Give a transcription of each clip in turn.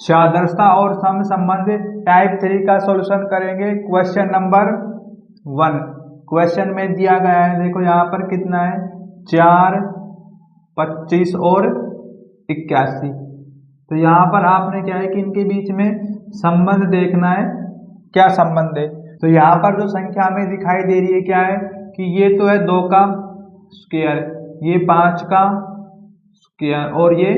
सादृश्यता और सम संबंध टाइप 3 का सॉल्यूशन करेंगे। क्वेश्चन नंबर 1 क्वेश्चन में दिया गया है, देखो यहाँ पर कितना है 4, 25 और 81। तो यहाँ पर आपने क्या है कि इनके बीच में संबंध देखना है, क्या संबंध है। तो यहाँ पर जो संख्या में दिखाई दे रही है क्या है कि ये तो है 2 का स्क्वायर, ये 5 का स्क्वायर और ये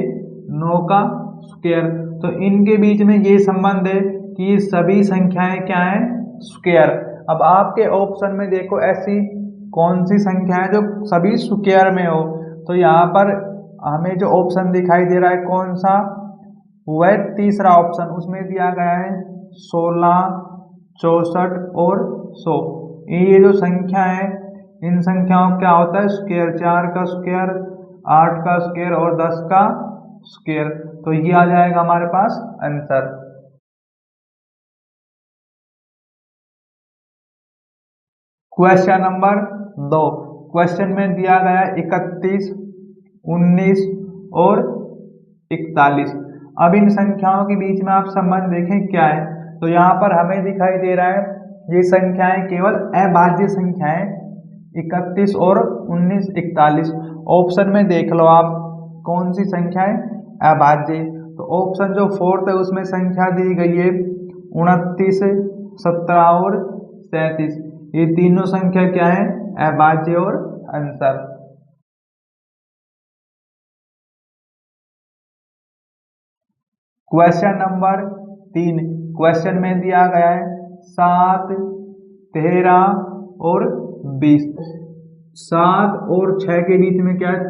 9 का स्क्वायर। तो इनके बीच में ये संबंध है कि ये सभी संख्याएं क्या है स्क्वायर। अब आपके ऑप्शन में देखो ऐसी कौन सी संख्या है जो सभी स्क्वायर में हो। तो यहाँ पर हमें जो ऑप्शन दिखाई दे रहा है कौन सा, वह तीसरा ऑप्शन, उसमें दिया गया है 16, 64 और 100। ये जो संख्या है इन संख्याओं का क्या होता है स्क्वायर, 4 का स्क्वायर, 8 का स्क्वायर और 10 का स्क्वायर। तो ये आ जाएगा हमारे पास आंसर। क्वेश्चन नंबर 2 क्वेश्चन में दिया गया 31, 19 और 41। अब इन संख्याओं के बीच में आप संबंध देखें क्या है। तो यहाँ पर हमें दिखाई दे रहा है ये संख्याएं केवल अभाज्य संख्याएं 31 और 19, 41। ऑप्शन में देख लो आप कौन सी संख्या है अभाज्य। तो ऑप्शन जो 4th है उसमें संख्या दी गई है 29, 17 और 37। ये तीनों संख्या क्या है अभाज्य और आंसर। क्वेश्चन नंबर 3 क्वेश्चन में दिया गया है 7, 13 और 20। 7 और 6 के बीच में क्या है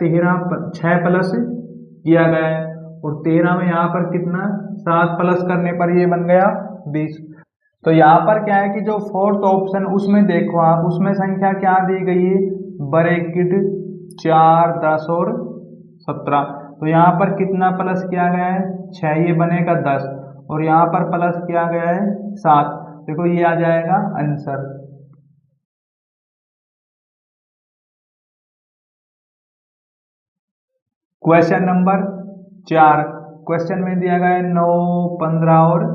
6 प्लस किया गया है और 13 में यहाँ पर कितना 7 प्लस करने पर ये बन गया 20। तो यहाँ पर क्या है कि जो 4th ऑप्शन उसमें देखो आप, उसमें संख्या क्या दी गई है ब्रैकेट 4, 10 और 17। तो यहाँ पर कितना प्लस किया गया है 6, ये बनेगा 10 और यहाँ पर प्लस किया गया है 7। देखो ये आ जाएगा आंसर। क्वेश्चन नंबर 4 क्वेश्चन में दिया गया है 9, 15 और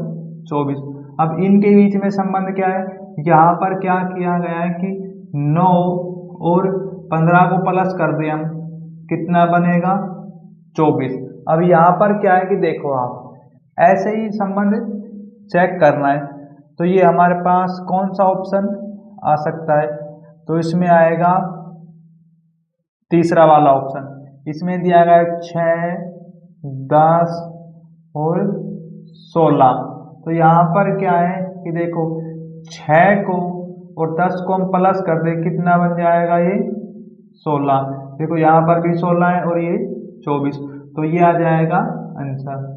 24। अब इनके बीच में संबंध क्या है, यहाँ पर क्या किया गया है कि 9 और 15 को प्लस कर दिया हम, कितना बनेगा 24। अब यहाँ पर क्या है कि देखो आप ऐसे ही संबंध चेक करना है। तो ये हमारे पास कौन सा ऑप्शन आ सकता है, तो इसमें आएगा तीसरा वाला ऑप्शन। इसमें दिया गया है 6, 10 और 16। तो यहाँ पर क्या है कि देखो 6 को और 10 को हम प्लस कर दे कितना बन जाएगा ये 16। देखो यहाँ पर भी 16 है और ये 24। तो ये आ जाएगा आंसर।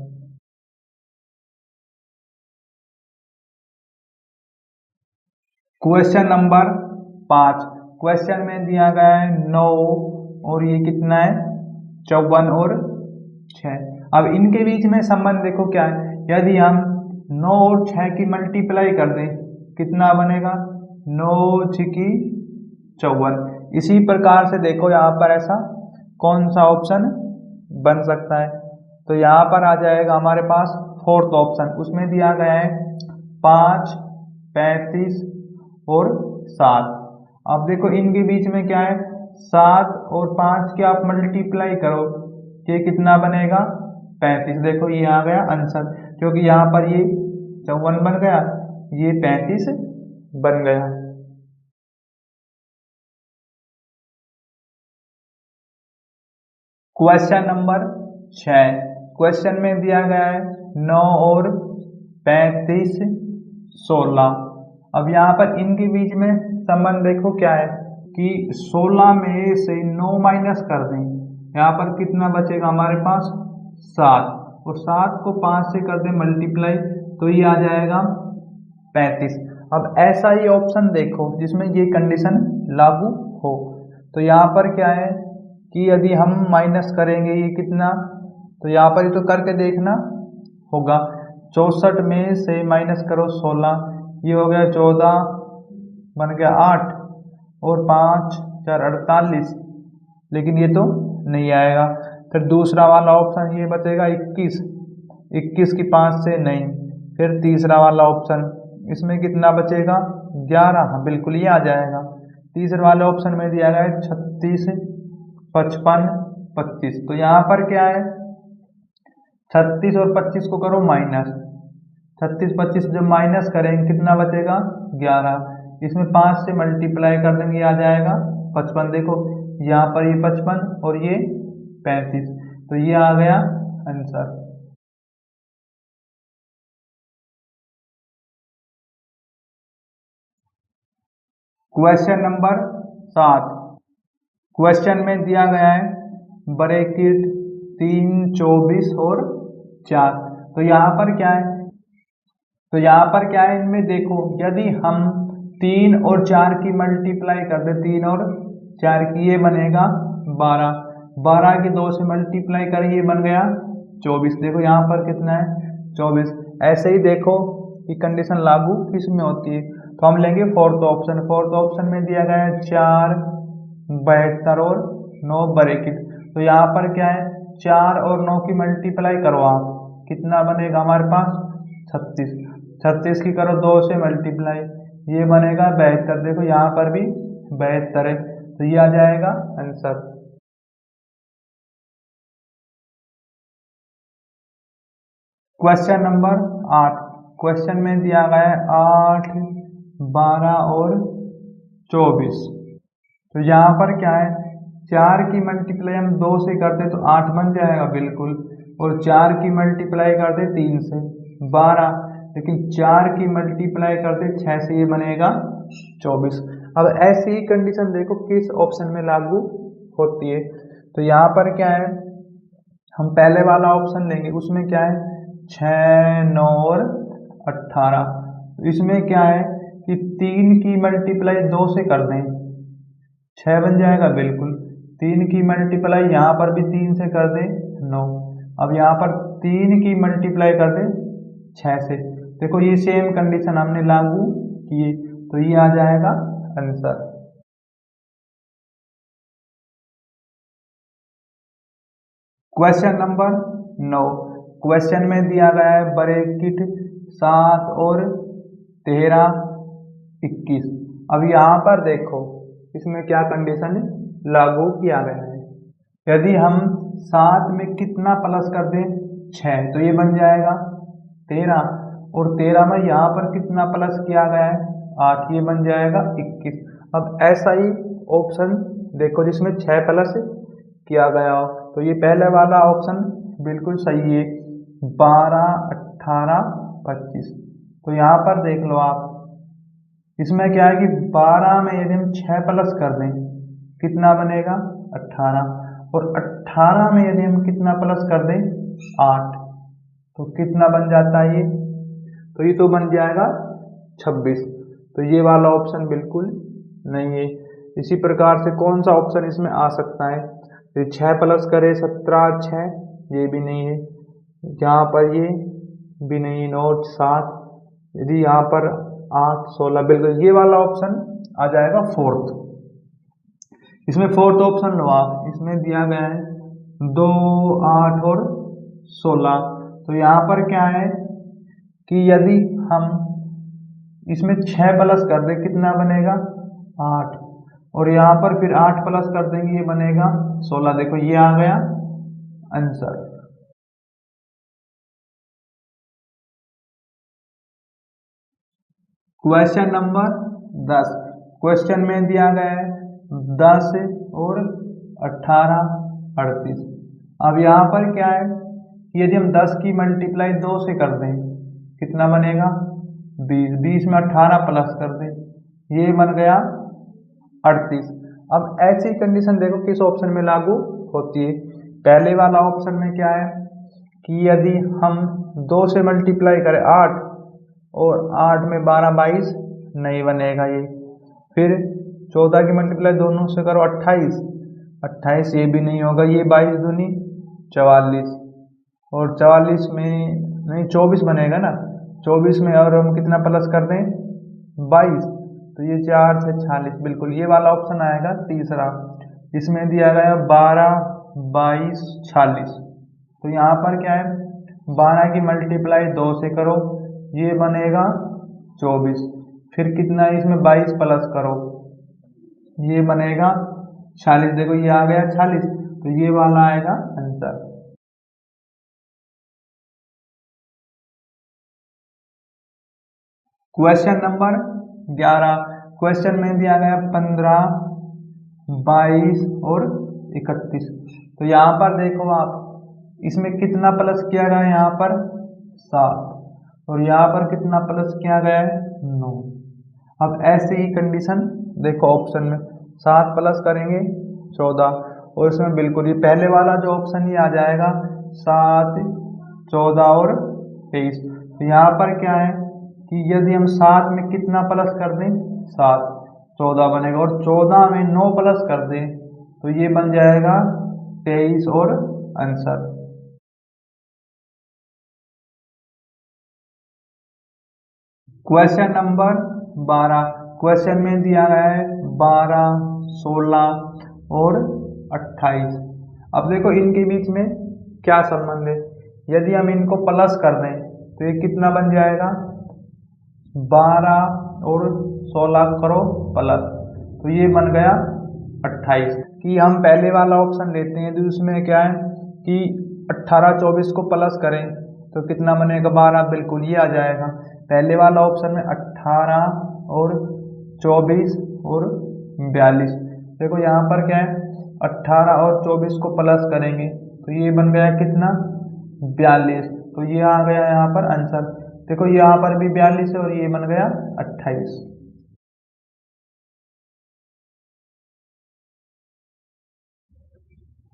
क्वेश्चन नंबर 5 क्वेश्चन में दिया गया है 9 और ये कितना है 54 और 6। अब इनके बीच में संबंध देखो क्या है, यदि हम 9 और 6 की मल्टीप्लाई कर दें कितना बनेगा 9 6 54। इसी प्रकार से देखो यहाँ पर ऐसा कौन सा ऑप्शन बन सकता है। तो यहाँ पर आ जाएगा हमारे पास 4th ऑप्शन, उसमें दिया गया है 5, 35 और 7। अब देखो इनके बीच में क्या है 7 और 5 की आप मल्टीप्लाई करो, ये कितना बनेगा 35। देखो ये आ गया आंसर, क्योंकि यहाँ पर ये 54 बन गया, ये 35 बन गया। क्वेश्चन नंबर 6 क्वेश्चन में दिया गया है 9 और 35, 16। अब यहाँ पर इनके बीच में संबंध देखो क्या है कि 16 में से 9 माइनस कर दें, यहाँ पर कितना बचेगा हमारे पास 7 और 7 को 5 से कर दें मल्टीप्लाई, तो ये आ जाएगा 35। अब ऐसा ही ऑप्शन देखो जिसमें ये कंडीशन लागू हो। तो यहाँ पर क्या है कि यदि हम माइनस करेंगे ये कितना, तो यहाँ पर तो करके देखना होगा। 64 में से माइनस करो 16, ये हो गया 14 बन गया 8 और 5 4 48, लेकिन ये तो नहीं आएगा। फिर दूसरा वाला ऑप्शन ये बचेगा 21, 21 की 5 से नहीं। फिर तीसरा वाला ऑप्शन, इसमें कितना बचेगा 11, हाँ बिल्कुल ये आ जाएगा। तीसरे वाले ऑप्शन में दिया गया है 36, 55, 25। तो यहाँ पर क्या है 36 और 25 को करो माइनस, 36 25 जब माइनस करेंगे कितना बचेगा 11। इसमें 5 से मल्टीप्लाई कर देंगे आ जाएगा 55। देखो यहाँ पर ये 55 और ये 35, तो ये आ गया आंसर। Question number 7। क्वेश्चन में दिया गया है ब्रैकेट 3, 24 और 4। तो यहाँ पर क्या है, तो यहाँ पर क्या है इनमें देखो, यदि हम 3 और 4 की मल्टीप्लाई कर दे, 3 और 4 की, ये बनेगा 12। 12 की 2 से मल्टीप्लाई करें, ये बन गया 24। देखो यहाँ पर कितना है 24। ऐसे ही देखो कि कंडीशन लागू किस में होती है, तो हम लेंगे फोर्थ ऑप्शन। फोर्थ ऑप्शन में दिया गया है 4, 72 और 9 ब्रैकेट। तो यहाँ पर क्या है 4 और 9 की मल्टीप्लाई करो आप, कितना बनेगा हमारे पास 36। 36 की करो 2 से मल्टीप्लाई, ये बनेगा 72। देखो यहाँ पर भी 72 है, तो ये आ जाएगा आंसर। Question number 8। क्वेश्चन में दिया गया है 8, 12 और 24। तो यहाँ पर क्या है 4 की मल्टीप्लाई हम 2 से करते तो 8 बन जाएगा बिल्कुल, और 4 की मल्टीप्लाई करते 3 से 12, लेकिन 4 की मल्टीप्लाई करते 6 से, ये बनेगा 24। अब ऐसी ही कंडीशन देखो किस ऑप्शन में लागू होती है। तो यहाँ पर क्या है हम पहले वाला ऑप्शन लेंगे, उसमें क्या है 6, 9 और 18। इसमें क्या है कि 3 की मल्टीप्लाई 2 से कर दें 6 बन जाएगा बिल्कुल। 3 की मल्टीप्लाई यहाँ पर भी 3 से कर दें 9। अब यहाँ पर 3 की मल्टीप्लाई कर दें 6 से। देखो ये सेम कंडीशन हमने लागू किए, तो ये आ जाएगा आंसर। Question number 9। क्वेश्चन में दिया गया है ब्रैकेट 7 और 13, 21। अब यहाँ पर देखो इसमें क्या कंडीशन लागू किया गया है, यदि हम 7 में कितना प्लस कर दें 6, तो ये बन जाएगा 13, और 13 में यहाँ पर कितना प्लस किया गया है 8, ये बन जाएगा 21। अब ऐसा ही ऑप्शन देखो जिसमें 6 प्लस किया गया हो, तो ये पहले वाला ऑप्शन बिल्कुल सही है 12, 18, 25। तो यहाँ पर देख लो आप, इसमें क्या है कि 12 में यदि हम 6 प्लस कर दें कितना बनेगा 18, और 18 में यदि हम कितना प्लस कर दें 8, तो कितना बन जाता है ये, तो ये तो बन जाएगा 26। तो ये वाला ऑप्शन बिल्कुल नहीं है। इसी प्रकार से कौन सा ऑप्शन इसमें आ सकता है, यदि 6 प्लस करे 17, 6, ये भी नहीं है। यहाँ पर ये भी नहीं, 9, 7, यदि यहाँ पर 8, 16, बिल्कुल ये वाला ऑप्शन आ जाएगा फोर्थ। इसमें फोर्थ ऑप्शन लो आप, इसमें दिया गया है 2, 8 और 16। तो यहाँ पर क्या है कि यदि हम इसमें 6 प्लस कर दें कितना बनेगा 8, और यहाँ पर फिर 8 प्लस कर देंगे ये बनेगा 16। देखो ये आ गया आंसर। Question number 10। क्वेश्चन में दिया गया है 10 और 18, 38। अब यहाँ पर क्या है यदि हम 10 की मल्टीप्लाई 2 से कर दें कितना बनेगा 20, 20 में 18 प्लस कर दें, ये बन गया 38। अब ऐसी कंडीशन देखो किस ऑप्शन में लागू होती है। पहले वाला ऑप्शन में क्या है कि यदि हम 2 से मल्टीप्लाई करें 8, और 8 में 12, 22, नहीं बनेगा ये। फिर 14 की मल्टीप्लाई दोनों से करो 28, 28, ये भी नहीं होगा। ये 22 दूनी 44, और 44 में नहीं 24 बनेगा ना, 24 में और हम कितना प्लस कर दें 22, तो ये 4 से 46, बिल्कुल ये वाला ऑप्शन आएगा तीसरा। इसमें दिया गया 12, 22, 46। तो यहाँ पर क्या है 12 की मल्टीप्लाई 2 से करो, ये बनेगा 24। फिर कितना है इसमें 22 प्लस करो, ये बनेगा 46। देखो ये आ गया 46, तो ये वाला आएगा आंसर। Question number 11। क्वेश्चन में दिया गया 15, 22 और 31। तो यहाँ पर देखो आप, इसमें कितना प्लस किया गया है, यहाँ पर 7, और यहाँ पर कितना प्लस किया गया है 9। अब ऐसे ही कंडीशन देखो ऑप्शन में 7 प्लस करेंगे 14, और इसमें बिल्कुल ये पहले वाला जो ऑप्शन ही आ जाएगा 7, 14 और 23। तो यहाँ पर क्या है कि यदि हम 7 में कितना प्लस कर दें 7, 14 बनेगा, और 14 में 9 प्लस कर दें तो ये बन जाएगा 23 और आंसर। Question number 12। क्वेश्चन में दिया गया है 12, 16 और 28। अब देखो इनके बीच में क्या संबंध है, यदि हम इनको प्लस कर दें तो ये कितना बन जाएगा, 12 और 16 करो प्लस, तो ये बन गया 28। कि हम पहले वाला ऑप्शन लेते हैं तो उसमें क्या है कि 18, 24 को प्लस करें तो कितना बनेगा 12, बिल्कुल ये आ जाएगा। पहले वाला ऑप्शन में 18 और 24 और 42। देखो यहाँ पर क्या है, 18 और 24 को प्लस करेंगे तो ये बन गया कितना 42, तो ये आ गया यहाँ पर आंसर। देखो यहाँ पर भी 42 है और ये बन गया 28।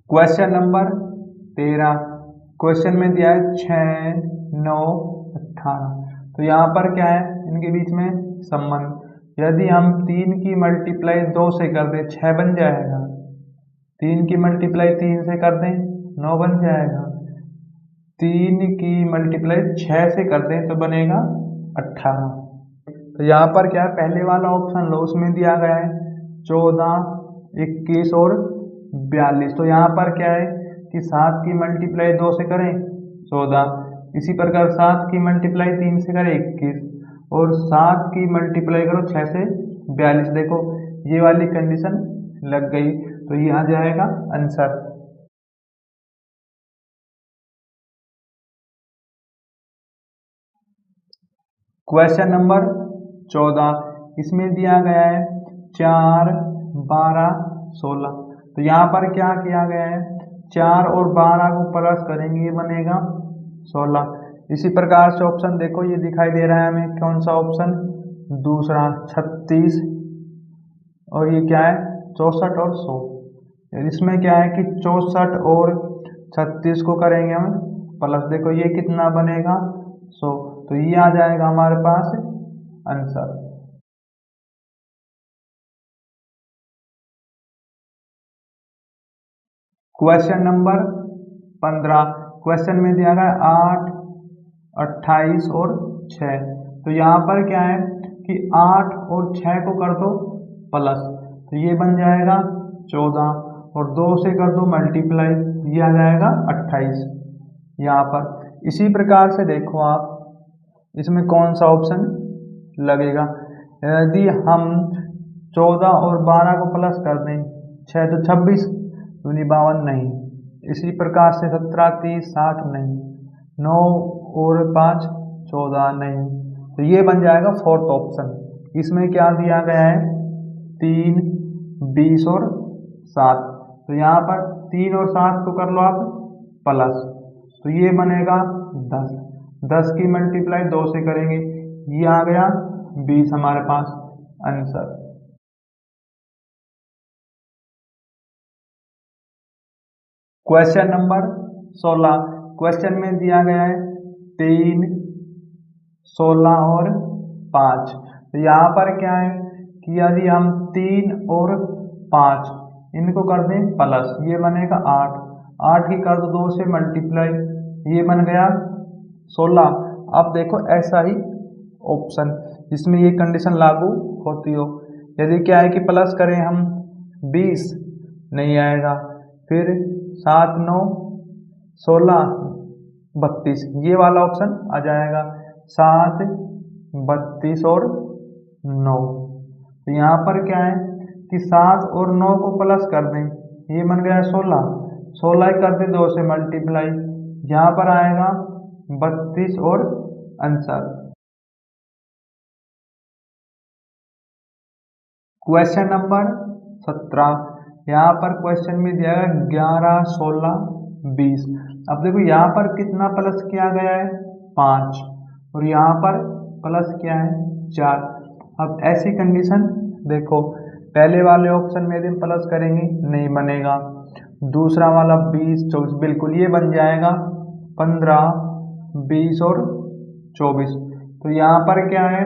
Question number 13। क्वेश्चन में दिया है 6, 9, 18। तो यहाँ पर क्या है इनके बीच में संबंध, यदि हम 3 की मल्टीप्लाई 2 से कर दें 6 बन जाएगा, 3 की मल्टीप्लाई 3 से कर दें 9 बन जाएगा, 3 की मल्टीप्लाई 6 से कर दें तो बनेगा 18। तो यहाँ पर क्या है, पहले वाला ऑप्शन लो, उसमें दिया गया है 14, 21 और 42। तो यहाँ पर क्या है कि 7 की मल्टीप्लाई 2 से करें 14, इसी प्रकार 7 की मल्टीप्लाई 3 से करें 21, और 7 की मल्टीप्लाई करो 6 से 42। देखो ये वाली कंडीशन लग गई, तो ये आ जाएगा आंसर। Question number 14। इसमें दिया गया है 4, 12, 16। तो यहाँ पर क्या किया गया है, 4 और 12 को प्लस करेंगे ये बनेगा 16। इसी प्रकार से ऑप्शन देखो ये दिखाई दे रहा है हमें, कौन सा ऑप्शन, दूसरा 36, और ये क्या है 64 और 100। इसमें क्या है कि 64 और 36 को करेंगे हम प्लस, देखो ये कितना बनेगा 100, तो ये आ जाएगा हमारे पास आंसर। Question number 15। क्वेश्चन में दिया गया 8, 28 और 6। तो यहाँ पर क्या है कि 8 और 6 को कर दो प्लस, तो ये बन जाएगा 14, और 2 से कर दो मल्टीप्लाई, ये आ जाएगा 28 यहाँ पर। इसी प्रकार से देखो आप इसमें कौन सा ऑप्शन लगेगा, यदि हम 14 और 12 को प्लस कर दें 6 तो 26, 2 52 नहीं, इसी प्रकार से 17, 30, 60 नहीं, 9 और 5 14 नहीं, तो ये बन जाएगा फोर्थ ऑप्शन। इसमें क्या दिया गया है 3, 20 और 7। तो यहाँ पर 3 और 7 को कर लो आप प्लस, तो ये बनेगा 10, 10 की मल्टीप्लाई 2 से करेंगे, ये आ गया 20 हमारे पास आंसर। Question number 16। क्वेश्चन में दिया गया है 3, 16 और 5। तो यहाँ पर क्या है कि यदि हम 3 और 5 इनको कर दें प्लस, ये बनेगा 8, 8 की कर दो 2 से मल्टीप्लाई, ये बन गया 16। अब देखो ऐसा ही ऑप्शन जिसमें ये कंडीशन लागू होती हो, यदि क्या है कि प्लस करें हम 20 नहीं आएगा, फिर 7, 9, 16 32, ये वाला ऑप्शन आ जाएगा। 7, 32 और 9। तो यहाँ पर क्या है कि 7 और 9 को प्लस कर दें, ये बन गया 16, 16 कर दे 2 से मल्टीप्लाई, यहाँ पर आएगा 32 और आंसर। क्वेश्चन नंबर 17, यहाँ पर क्वेश्चन में दिया है 11, 16, 20। अब देखो यहाँ पर कितना प्लस किया गया है 5 और यहाँ पर प्लस किया है 4। अब ऐसी कंडीशन देखो, पहले वाले ऑप्शन में यदि प्लस करेंगे नहीं बनेगा, दूसरा वाला 20, 24 बिल्कुल ये बन जाएगा 15, 20 और 24। तो यहाँ पर क्या है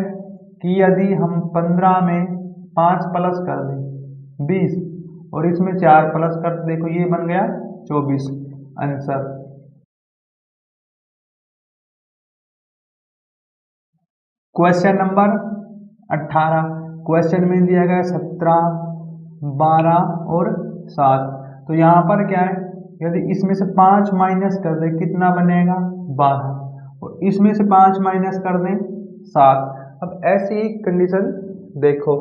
कि यदि हम 15 में 5 प्लस कर दें 20 और इसमें 4 प्लस कर दें, देखो ये बन गया 24 आंसर। क्वेश्चन नंबर 18, क्वेश्चन में दिया गया 17, 12 और 7। तो यहाँ पर क्या है, यदि इसमें से 5 माइनस कर दें कितना बनेगा 12 और इसमें से 5 माइनस कर दें 7। अब ऐसी ही कंडीशन देखो,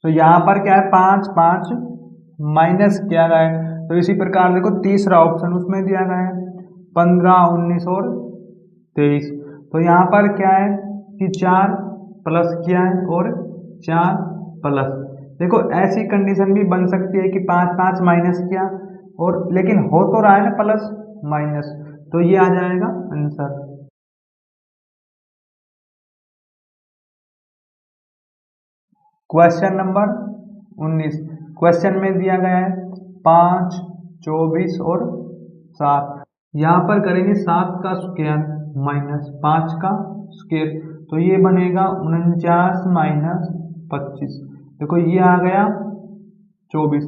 तो यहाँ पर क्या है 5, 5 माइनस किया गया है, तो इसी प्रकार देखो तीसरा ऑप्शन उसमें दिया गया है 15, 19 और 23। तो यहाँ पर क्या है कि 4 प्लस किया है और 4 प्लस, देखो ऐसी कंडीशन भी बन सकती है कि 5, 5 माइनस किया और लेकिन हो तो रहा है ना प्लस माइनस, तो ये आ जाएगा आंसर। क्वेश्चन नंबर 19, क्वेश्चन में दिया गया है 5, 24 और 7। यहाँ पर करेंगे 7 का स्क्वायर माइनस 5 का स्क्वायर, तो ये बनेगा 49 माइनस 25, देखो ये आ गया 24।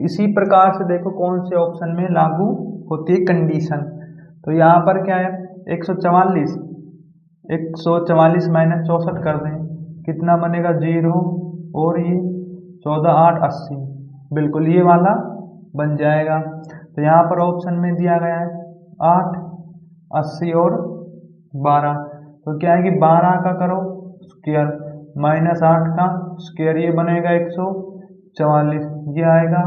इसी प्रकार से देखो कौन से ऑप्शन में लागू होती है कंडीशन। तो यहाँ पर क्या है 144, 144 माइनस 64 कर दें कितना बनेगा 0 और ये 14, 8, 80 बिल्कुल ये वाला बन जाएगा। तो यहाँ पर ऑप्शन में दिया गया है 8, 80 और 12। तो क्या है कि 12 का करो स्क्वायर माइनस 8 का स्क्वायर, ये बनेगा 144, ये आएगा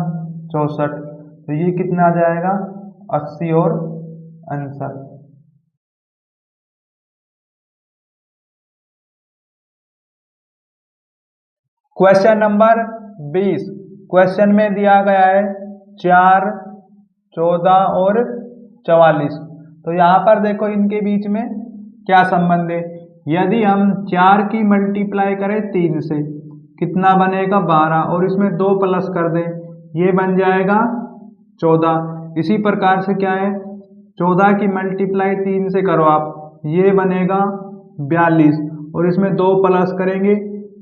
64। तो ये कितना आ जाएगा 80 और आंसर। क्वेश्चन नंबर 20, क्वेश्चन में दिया गया है 4, 14 और 44। तो यहाँ पर देखो इनके बीच में क्या संबंध है, यदि हम 4 की मल्टीप्लाई करें 3 से कितना बनेगा 12 और इसमें 2 प्लस कर दें, ये बन जाएगा 14। इसी प्रकार से क्या है 14 की मल्टीप्लाई 3 से करो आप, ये बनेगा 42 और इसमें 2 प्लस करेंगे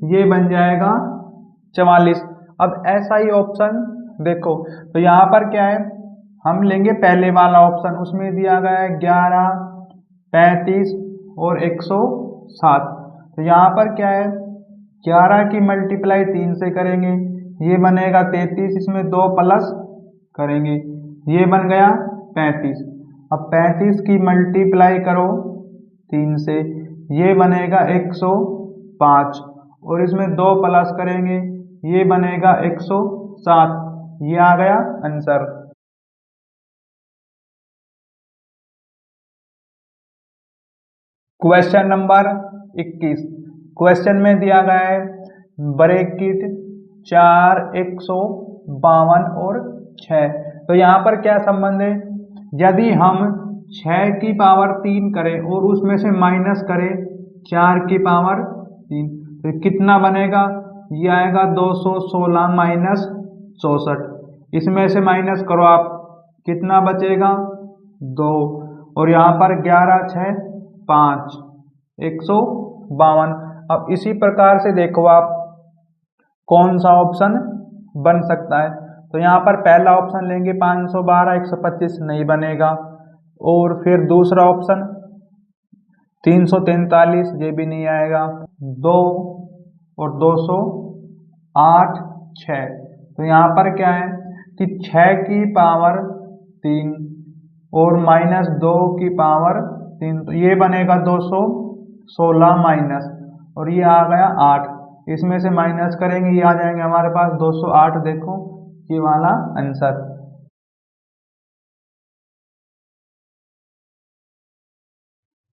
ये बन जाएगा 44। अब ऐसा ही ऑप्शन देखो, तो यहाँ पर क्या है हम लेंगे पहले वाला ऑप्शन, उसमें दिया गया है 11, 35 और 107। तो यहाँ पर क्या है 11 की मल्टीप्लाई 3 से करेंगे ये बनेगा 33, इसमें 2 प्लस करेंगे ये बन गया 35। अब 35 की मल्टीप्लाई करो 3 से ये बनेगा 105 और इसमें 2 प्लस करेंगे ये बनेगा 107, ये आ गया आंसर। क्वेश्चन नंबर 21, क्वेश्चन में दिया गया है ब्रैकेट 4, 152 और 6। तो यहाँ पर क्या संबंध है, यदि हम 6 की पावर 3 करें और उसमें से माइनस करें 4 की पावर 3 तो कितना बनेगा, ये आएगा 216 माइनस 64। इसमें से माइनस करो आप कितना बचेगा 2 और यहाँ पर 11, 6, 5, 152। अब इसी प्रकार से देखो आप कौन सा ऑप्शन बन सकता है। तो यहाँ पर पहला ऑप्शन लेंगे 512, 125 नहीं बनेगा और फिर दूसरा ऑप्शन 343 ये भी नहीं आएगा, 2 और 208, 6। तो यहाँ पर क्या है कि 6 की पावर 3 और माइनस 2 की पावर 3, तो ये बनेगा 216 माइनस, और ये आ गया 8, इसमें से माइनस करेंगे ये आ जाएंगे हमारे पास 208। देखो ये वाला आंसर।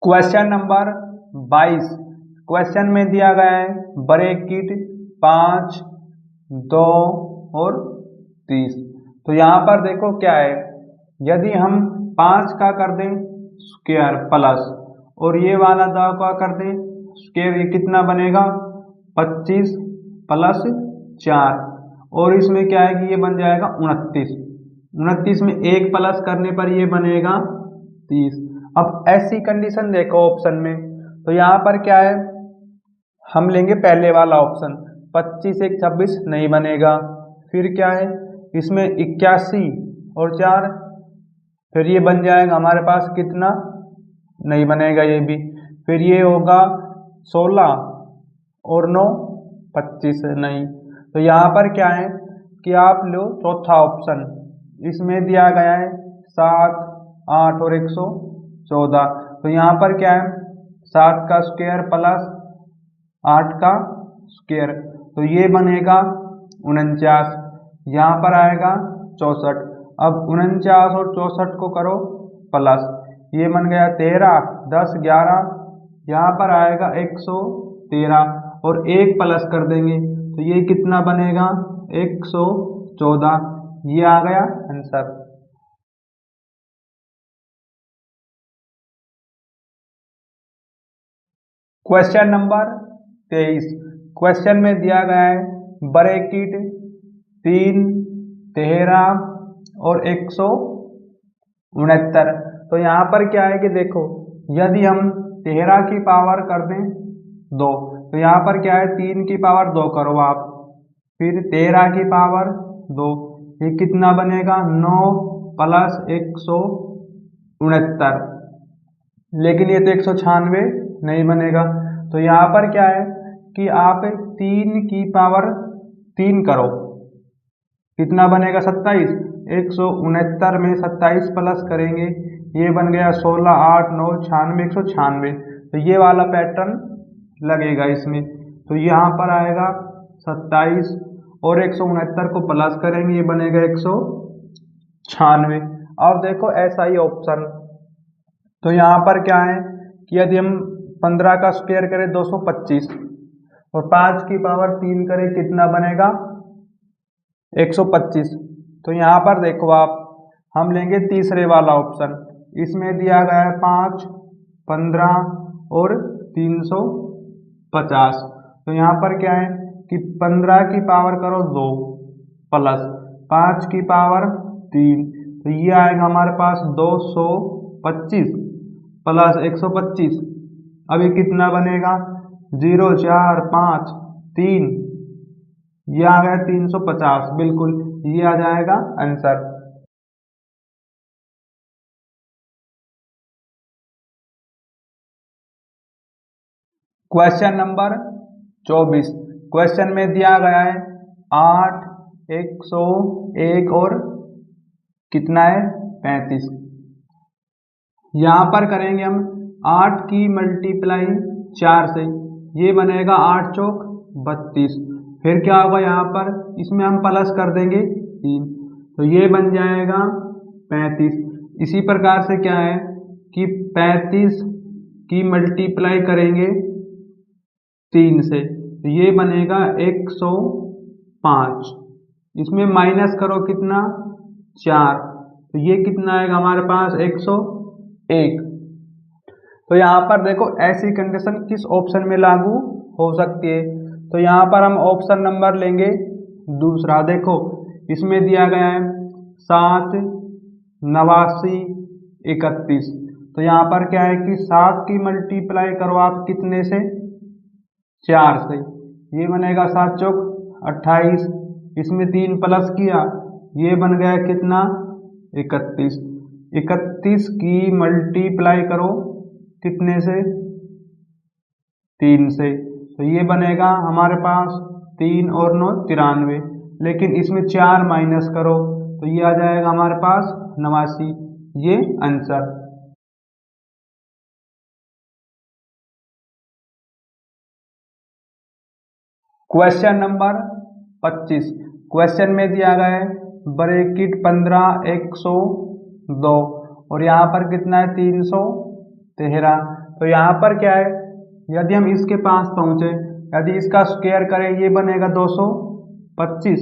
क्वेश्चन नंबर 22, क्वेश्चन में दिया गया है ब्रैकेट 5, 2 और 30। तो यहाँ पर देखो क्या है, यदि हम 5 का कर दें स्क्वायर प्लस और ये वाला 2 का कर दें स्क्वायर, ये कितना बनेगा 25 प्लस 4, और इसमें क्या है कि ये बन जाएगा 29। 29 में 1 प्लस करने पर ये बनेगा 30। अब ऐसी कंडीशन देखो ऑप्शन में, तो यहाँ पर क्या है, हम लेंगे पहले वाला ऑप्शन, 25 1 26 नहीं बनेगा। फिर क्या है इसमें 81 और 4, फिर ये बन जाएगा हमारे पास कितना, नहीं बनेगा ये भी। फिर ये होगा 16 और 9 25 नहीं। तो यहाँ पर क्या है कि आप लो चौथा ऑप्शन, इसमें दिया गया है 7, 8 और 114। तो यहाँ पर क्या है 7 का स्क्वायर प्लस 8 का स्क्वायर, तो ये बनेगा 49, यहाँ पर आएगा 64। अब 49 और 64 को करो प्लस, ये बन गया 13, 10 11, यहाँ पर आएगा 113, और 1 प्लस कर देंगे तो ये कितना बनेगा 114। ये आ गया आंसर। क्वेश्चन नंबर 23, क्वेश्चन में दिया गया है ब्रैकेट 3, 13 और 169। तो यहाँ पर क्या है कि देखो यदि हम 13 की पावर कर दें 2, तो यहाँ पर क्या है 3 की पावर 2 करो आप, फिर 13 की पावर 2, ये कितना बनेगा 9 प्लस 169, लेकिन ये तो 196 नहीं बनेगा। तो यहाँ पर क्या है कि आप 3 की पावर 3 करो, कितना बनेगा 27, 169 में 27 प्लस करेंगे ये बन गया 16, 8 9 96, 196। तो ये वाला पैटर्न लगेगा इसमें, तो यहाँ पर आएगा 27 और 169 को प्लस करेंगे ये बनेगा 196। अब देखो ऐसा ही ऑप्शन, तो यहाँ पर क्या है कि यदि हम 15 का स्क्वायर करें 225 और 5 की पावर 3 करें कितना बनेगा 125। तो यहाँ पर देखो आप, हम लेंगे तीसरे वाला ऑप्शन, इसमें दिया गया है 5, 15 और 350। तो यहाँ पर क्या है कि 15 की पावर करो 2 प्लस 5 की पावर 3, तो ये आएगा हमारे पास 225 प्लस 125। अभी कितना बनेगा 0 4 5 3, ये आ गया 350, बिल्कुल ये आ जाएगा आंसर। क्वेश्चन नंबर 24, क्वेश्चन में दिया गया है 8, 101 और कितना है 35। यहाँ पर करेंगे हम 8 की मल्टीप्लाई 4 से, ये बनेगा 8 चौक 32। फिर क्या होगा यहाँ पर इसमें हम प्लस कर देंगे 3, तो ये बन जाएगा 35। इसी प्रकार से क्या है कि 35 की मल्टीप्लाई करेंगे 3 से, तो ये बनेगा 105। इसमें माइनस करो कितना 4, तो ये कितना आएगा हमारे पास 101। तो यहाँ पर देखो ऐसी कंडीशन किस ऑप्शन में लागू हो सकती है, तो यहाँ पर हम ऑप्शन नंबर लेंगे दूसरा। देखो इसमें दिया गया है 7, 89, 31। तो यहाँ पर क्या है कि 7 की मल्टीप्लाई करो आप कितने से 4 से, ये बनेगा 7 चौक 28। इसमें 3 प्लस किया ये बन गया कितना 31। 31 की मल्टीप्लाई करो कितने से 3 से, तो ये बनेगा हमारे पास 3 और 9 93, लेकिन इसमें 4 माइनस करो तो ये आ जाएगा हमारे पास 89। ये आंसर। Question number 25। क्वेश्चन में दिया गया है ब्रैकेट 15 102 और यहाँ पर कितना है 313। तो यहाँ पर क्या है, यदि हम इसके पास पहुँचे, यदि इसका स्क्वायर करें ये बनेगा 225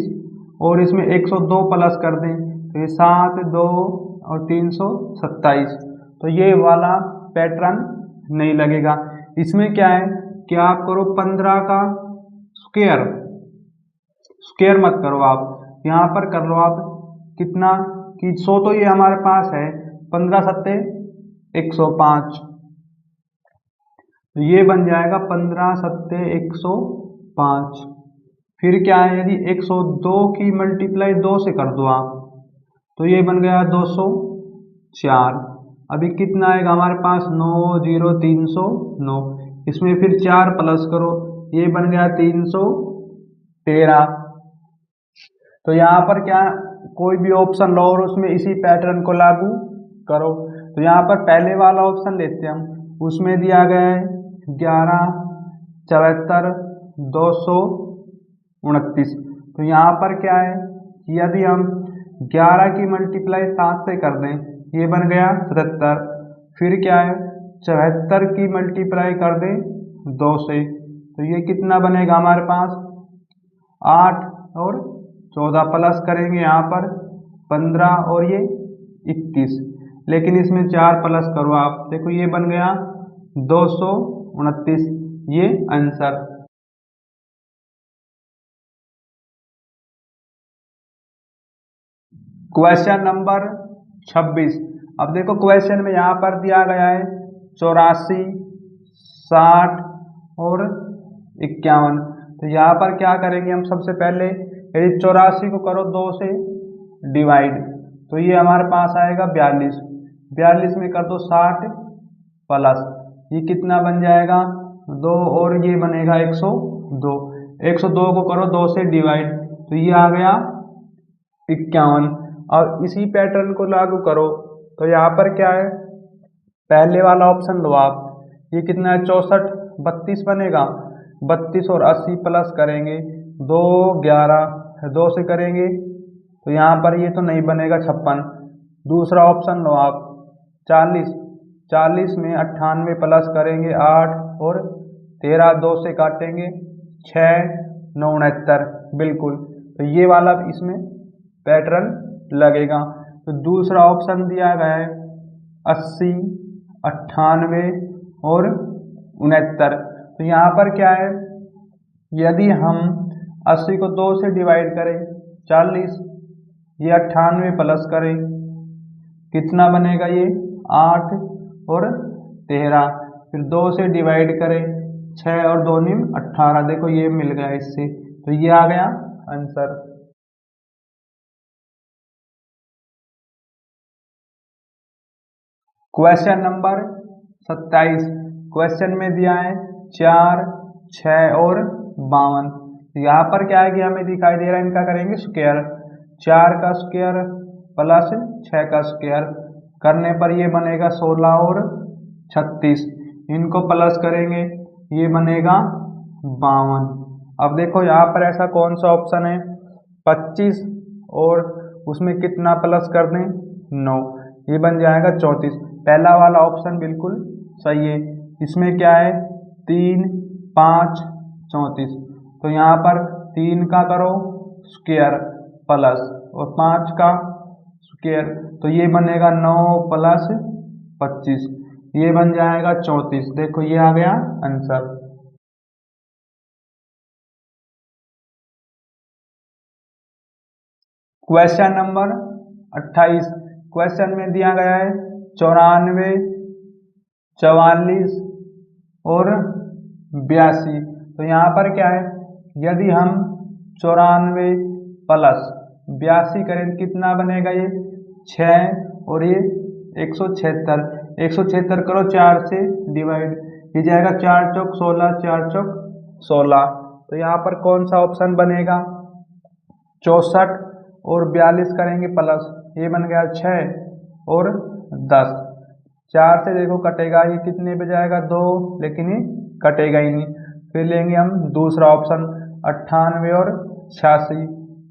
और इसमें 102 प्लस कर दें तो ये 7 2 और 327। तो ये वाला पैटर्न नहीं लगेगा। इसमें क्या है कि आप करो 15 का स्क्वायर, स्क्वायर मत करो आप, यहाँ पर कर लो आप कितना कि 100 तो ये हमारे पास है, 15 सत्ते 105, तो ये बन जाएगा 15 सत्ते 105। फिर क्या है, यदि 102 की मल्टीप्लाई 2 से कर दो आप तो ये बन गया 204। अभी कितना आएगा हमारे पास 9 0 309, इसमें फिर 4 प्लस करो ये बन गया 313। तो यहाँ पर क्या, कोई भी ऑप्शन लो और उसमें इसी पैटर्न को लागू करो। तो यहाँ पर पहले वाला ऑप्शन लेते हैं हम, उसमें दिया गया है 11 74 229। तो यहाँ पर क्या है, यदि हम 11 की मल्टीप्लाई 7 से कर दें ये बन गया 77। फिर क्या है 74 की मल्टीप्लाई कर दें 2 से तो ये कितना बनेगा हमारे पास 8 और 14 प्लस करेंगे यहाँ पर 15 और ये 21, लेकिन इसमें 4 प्लस करो आप, देखो ये बन गया 229, ये आंसर। Question number 26। अब देखो क्वेश्चन में यहाँ पर दिया गया है 84 60 और 51। तो यहाँ पर क्या करेंगे हम, सबसे पहले यदि 84 को करो 2 से डिवाइड तो ये हमारे पास आएगा 42, 42 में कर दो 60 प्लस ये कितना बन जाएगा 2 और ये बनेगा 102, 102 को करो 2 से डिवाइड तो ये आ गया 51। और इसी पैटर्न को लागू करो तो यहाँ पर क्या है, पहले वाला ऑप्शन लो आप, ये कितना है 64 32 बनेगा, 32 और 80 प्लस करेंगे 2 11 2 से करेंगे तो यहाँ पर ये तो नहीं बनेगा 56। दूसरा ऑप्शन लो आप 40, 40 में 98 प्लस करेंगे 8 और 13 2 से काटेंगे 6 9 69 बिल्कुल। तो ये वाला इसमें पैटर्न लगेगा। तो दूसरा ऑप्शन दिया गया है 80 98 और 69। तो यहाँ पर क्या है, यदि हम 80 को 2 से डिवाइड करें 40, ये 98 प्लस करें कितना बनेगा ये 8 और 13, फिर 2 से डिवाइड करें 6 और 2 9 18, देखो ये मिल गया इससे, तो ये आ गया आंसर। Question number 27। क्वेश्चन में दिया है 4 6 और 52। यहाँ पर क्या है कि हमें दिखाई दे रहा है, इनका करेंगे स्क्वायर, 4 का स्क्वायर प्लस 6 का स्क्वायर करने पर ये बनेगा 16 और 36, इनको प्लस करेंगे ये बनेगा 52। अब देखो यहाँ पर ऐसा कौन सा ऑप्शन है 25 और उसमें कितना प्लस कर दें 9, ये बन जाएगा 34। पहला वाला ऑप्शन बिल्कुल सही है। इसमें क्या है 3 5 34, तो यहाँ पर 3 का करो स्क्वायर प्लस और 5 का स्क्वायर तो ये बनेगा 9 प्लस 25, ये बन जाएगा 34, देखो ये आ गया आंसर। Question number 28। क्वेश्चन में दिया गया है 94 44 और 82। तो यहाँ पर क्या है, यदि हम 94 प्लस 82 करें कितना बनेगा ये 6 और ये 176, 176 करो 4 से डिवाइड, ये जाएगा 4 चौक 16 4 चौक 16। तो यहाँ पर कौन सा ऑप्शन बनेगा 64 और 42 करेंगे प्लस, ये बन गया 6 और 10, 4 से देखो कटेगा ये कितने पे जाएगा 2, लेकिन ये कटेगा ही नहीं। फिर लेंगे हम दूसरा ऑप्शन 98 और 86,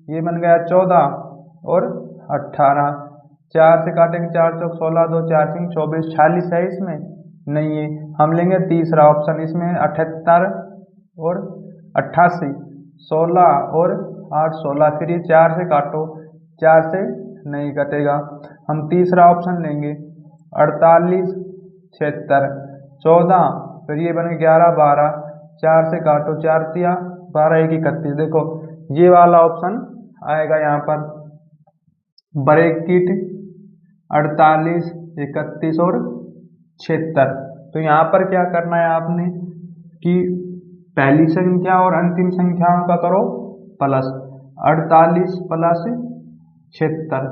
ये बन गया 14 और 18। 4 से काटेंगे, 4 चौक 16, 2 4 5 24, 46 है इसमें नहीं है। हम लेंगे तीसरा ऑप्शन, इसमें 78 और 88, 16 और 8 16। फिर ये 4 से काटो, 4 से नहीं कटेगा। हम तीसरा ऑप्शन लेंगे 48 76 14, फिर ये बने 11 12, 4 से काटो, 4 तिया 12 1 31। देखो ये वाला ऑप्शन आएगा यहाँ पर ब्रैकेट 48 31 और 76। तो यहाँ पर क्या करना है आपने कि पहली संख्या और अंतिम संख्याओं का करो प्लस, 48 प्लस 76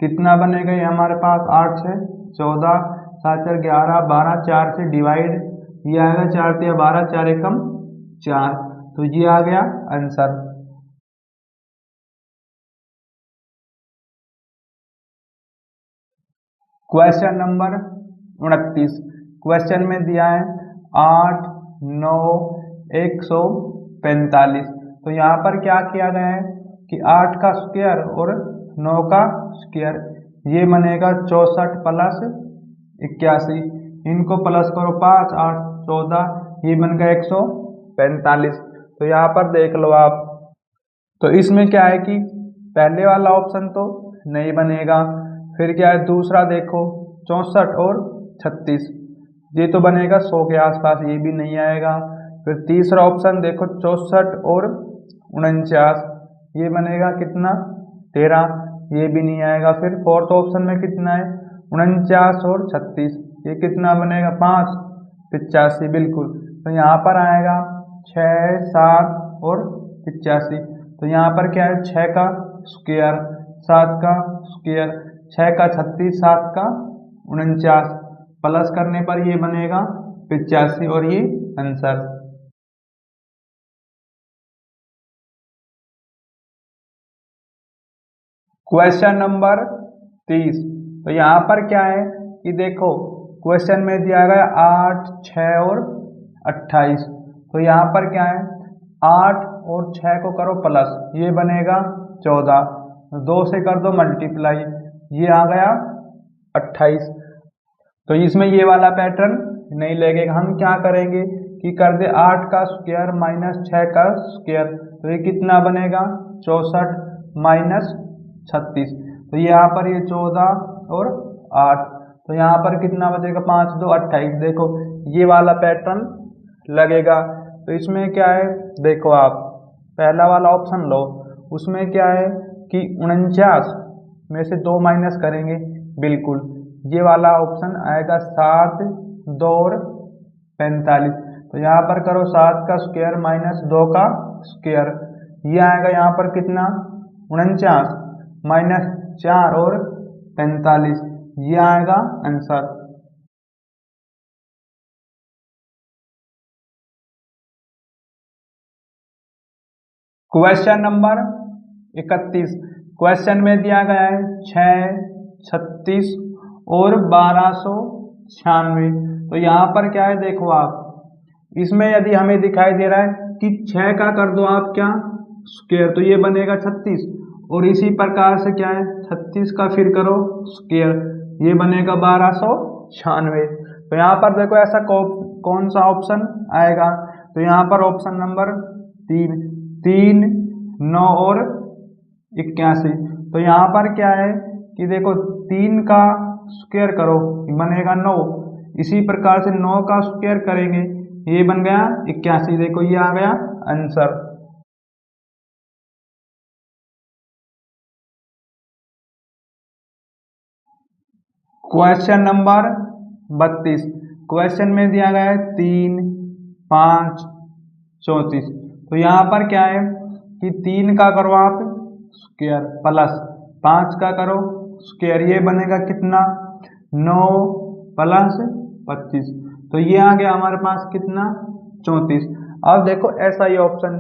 कितना बनेगा, ये हमारे पास 8 6 14, 7 4 11 12, 4 से डिवाइड, ये आएगा 4 तिया 12, 4 एकम 4। तो ये आ गया आंसर। क्वेश्चन नंबर 29, क्वेश्चन में दिया है 8 9 145। तो यहाँ पर क्या किया गया है कि 8 का स्क्वायर और 9 का स्क्वायर, ये बनेगा 64 प्लस 81, इनको प्लस करो 5 8 14, ये बन गया 145। तो यहाँ पर देख लो आप, तो इसमें क्या है कि पहले वाला ऑप्शन तो नहीं बनेगा, फिर क्या है दूसरा देखो 64 और 36, ये तो बनेगा 100 के आसपास, ये भी नहीं आएगा। फिर तीसरा ऑप्शन देखो 64 और 49, ये बनेगा कितना 13, ये भी नहीं आएगा। फिर फोर्थ ऑप्शन में कितना है 49 और 36, ये कितना बनेगा 5 85 बिल्कुल। तो यहाँ पर आएगा 6 7 और 85। तो यहाँ पर क्या है 6 का स्क्वायर 7 का स्क्वायर, 6 का 36 7 का 49, प्लस करने पर ये बनेगा 85 और ये आंसर। क्वेश्चन नंबर 30, तो यहाँ पर क्या है कि देखो क्वेश्चन में दिया गया 8 6 और 28। तो यहाँ पर क्या है 8 और 6 को करो प्लस, ये बनेगा 14, 2 से कर दो मल्टीप्लाई, ये आ गया 28। तो इसमें ये वाला पैटर्न नहीं लगेगा। हम क्या करेंगे कि कर दे 8 का स्क्वायर माइनस 6 का स्क्वायर, तो ये कितना बनेगा 64 माइनस 36। तो यहाँ पर ये 14 और 8, तो यहाँ पर कितना बचेगा 5 2 28। देखो ये वाला पैटर्न लगेगा। तो इसमें क्या है देखो आप पहला वाला ऑप्शन लो, उसमें क्या है कि 49 में से 2 माइनस करेंगे, बिल्कुल ये वाला ऑप्शन आएगा 7 2 और 45। तो यहाँ पर करो 7 का स्क्वायर माइनस 2 का स्क्वायर, ये आएगा यहाँ पर कितना 49 माइनस 4 और 45, ये आएगा आंसर। क्वेश्चन नंबर 31, क्वेश्चन में दिया गया है 6 36 और 1296। तो यहाँ पर क्या है देखो आप, इसमें यदि हमें दिखाई दे रहा है कि 6 का कर दो आप क्या स्क्वायर, तो ये बनेगा 36, और इसी प्रकार से क्या है 36 का फिर करो स्क्वायर, ये बनेगा 1296। तो यहाँ पर देखो ऐसा कौन सा ऑप्शन आएगा, तो यहाँ पर ऑप्शन नंबर 3 3 9 और 81। तो यहाँ पर क्या है कि देखो 3 का स्क्वायर करो बनेगा 9, इसी प्रकार से 9 का स्क्वायर करेंगे, ये बन गया 81। देखो ये आ गया आंसर। क्वेश्चन नंबर 32, क्वेश्चन में दिया गया है 3 5 34। तो यहाँ पर क्या है कि 3 का करो आप स्क्वायर प्लस 5 का करो स्क्वायर, ये बनेगा कितना 9 प्लस 25। तो ये आ गया हमारे पास कितना 34। अब देखो ऐसा ही ऑप्शन,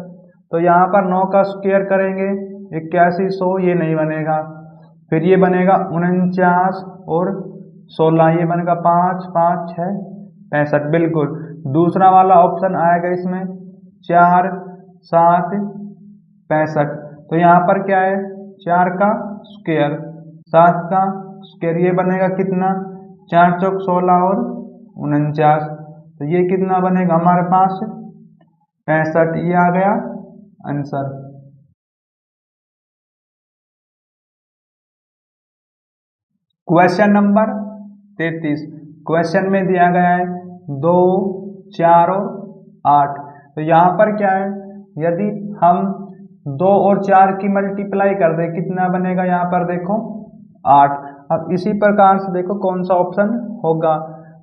तो यहाँ पर 9 का स्क्वायर करेंगे 81 100, ये नहीं बनेगा। फिर ये बनेगा 49 और 16, ये बनेगा 5 5 6 65 बिल्कुल। दूसरा वाला ऑप्शन आएगा इसमें 4 7 65। तो यहाँ पर क्या है, 4 का स्क्वायर 7 का स्क्वायर, ये बनेगा कितना, 4 चौक 16 और 49। तो ये कितना बनेगा हमारे पास 65। ये आ गया आंसर। Question number 33। क्वेश्चन में दिया गया है 2 4 और 8। तो यहाँ पर क्या है, यदि हम 2 और 4 की मल्टीप्लाई कर दें कितना बनेगा, यहाँ पर देखो 8। अब इसी प्रकार से देखो कौन सा ऑप्शन होगा।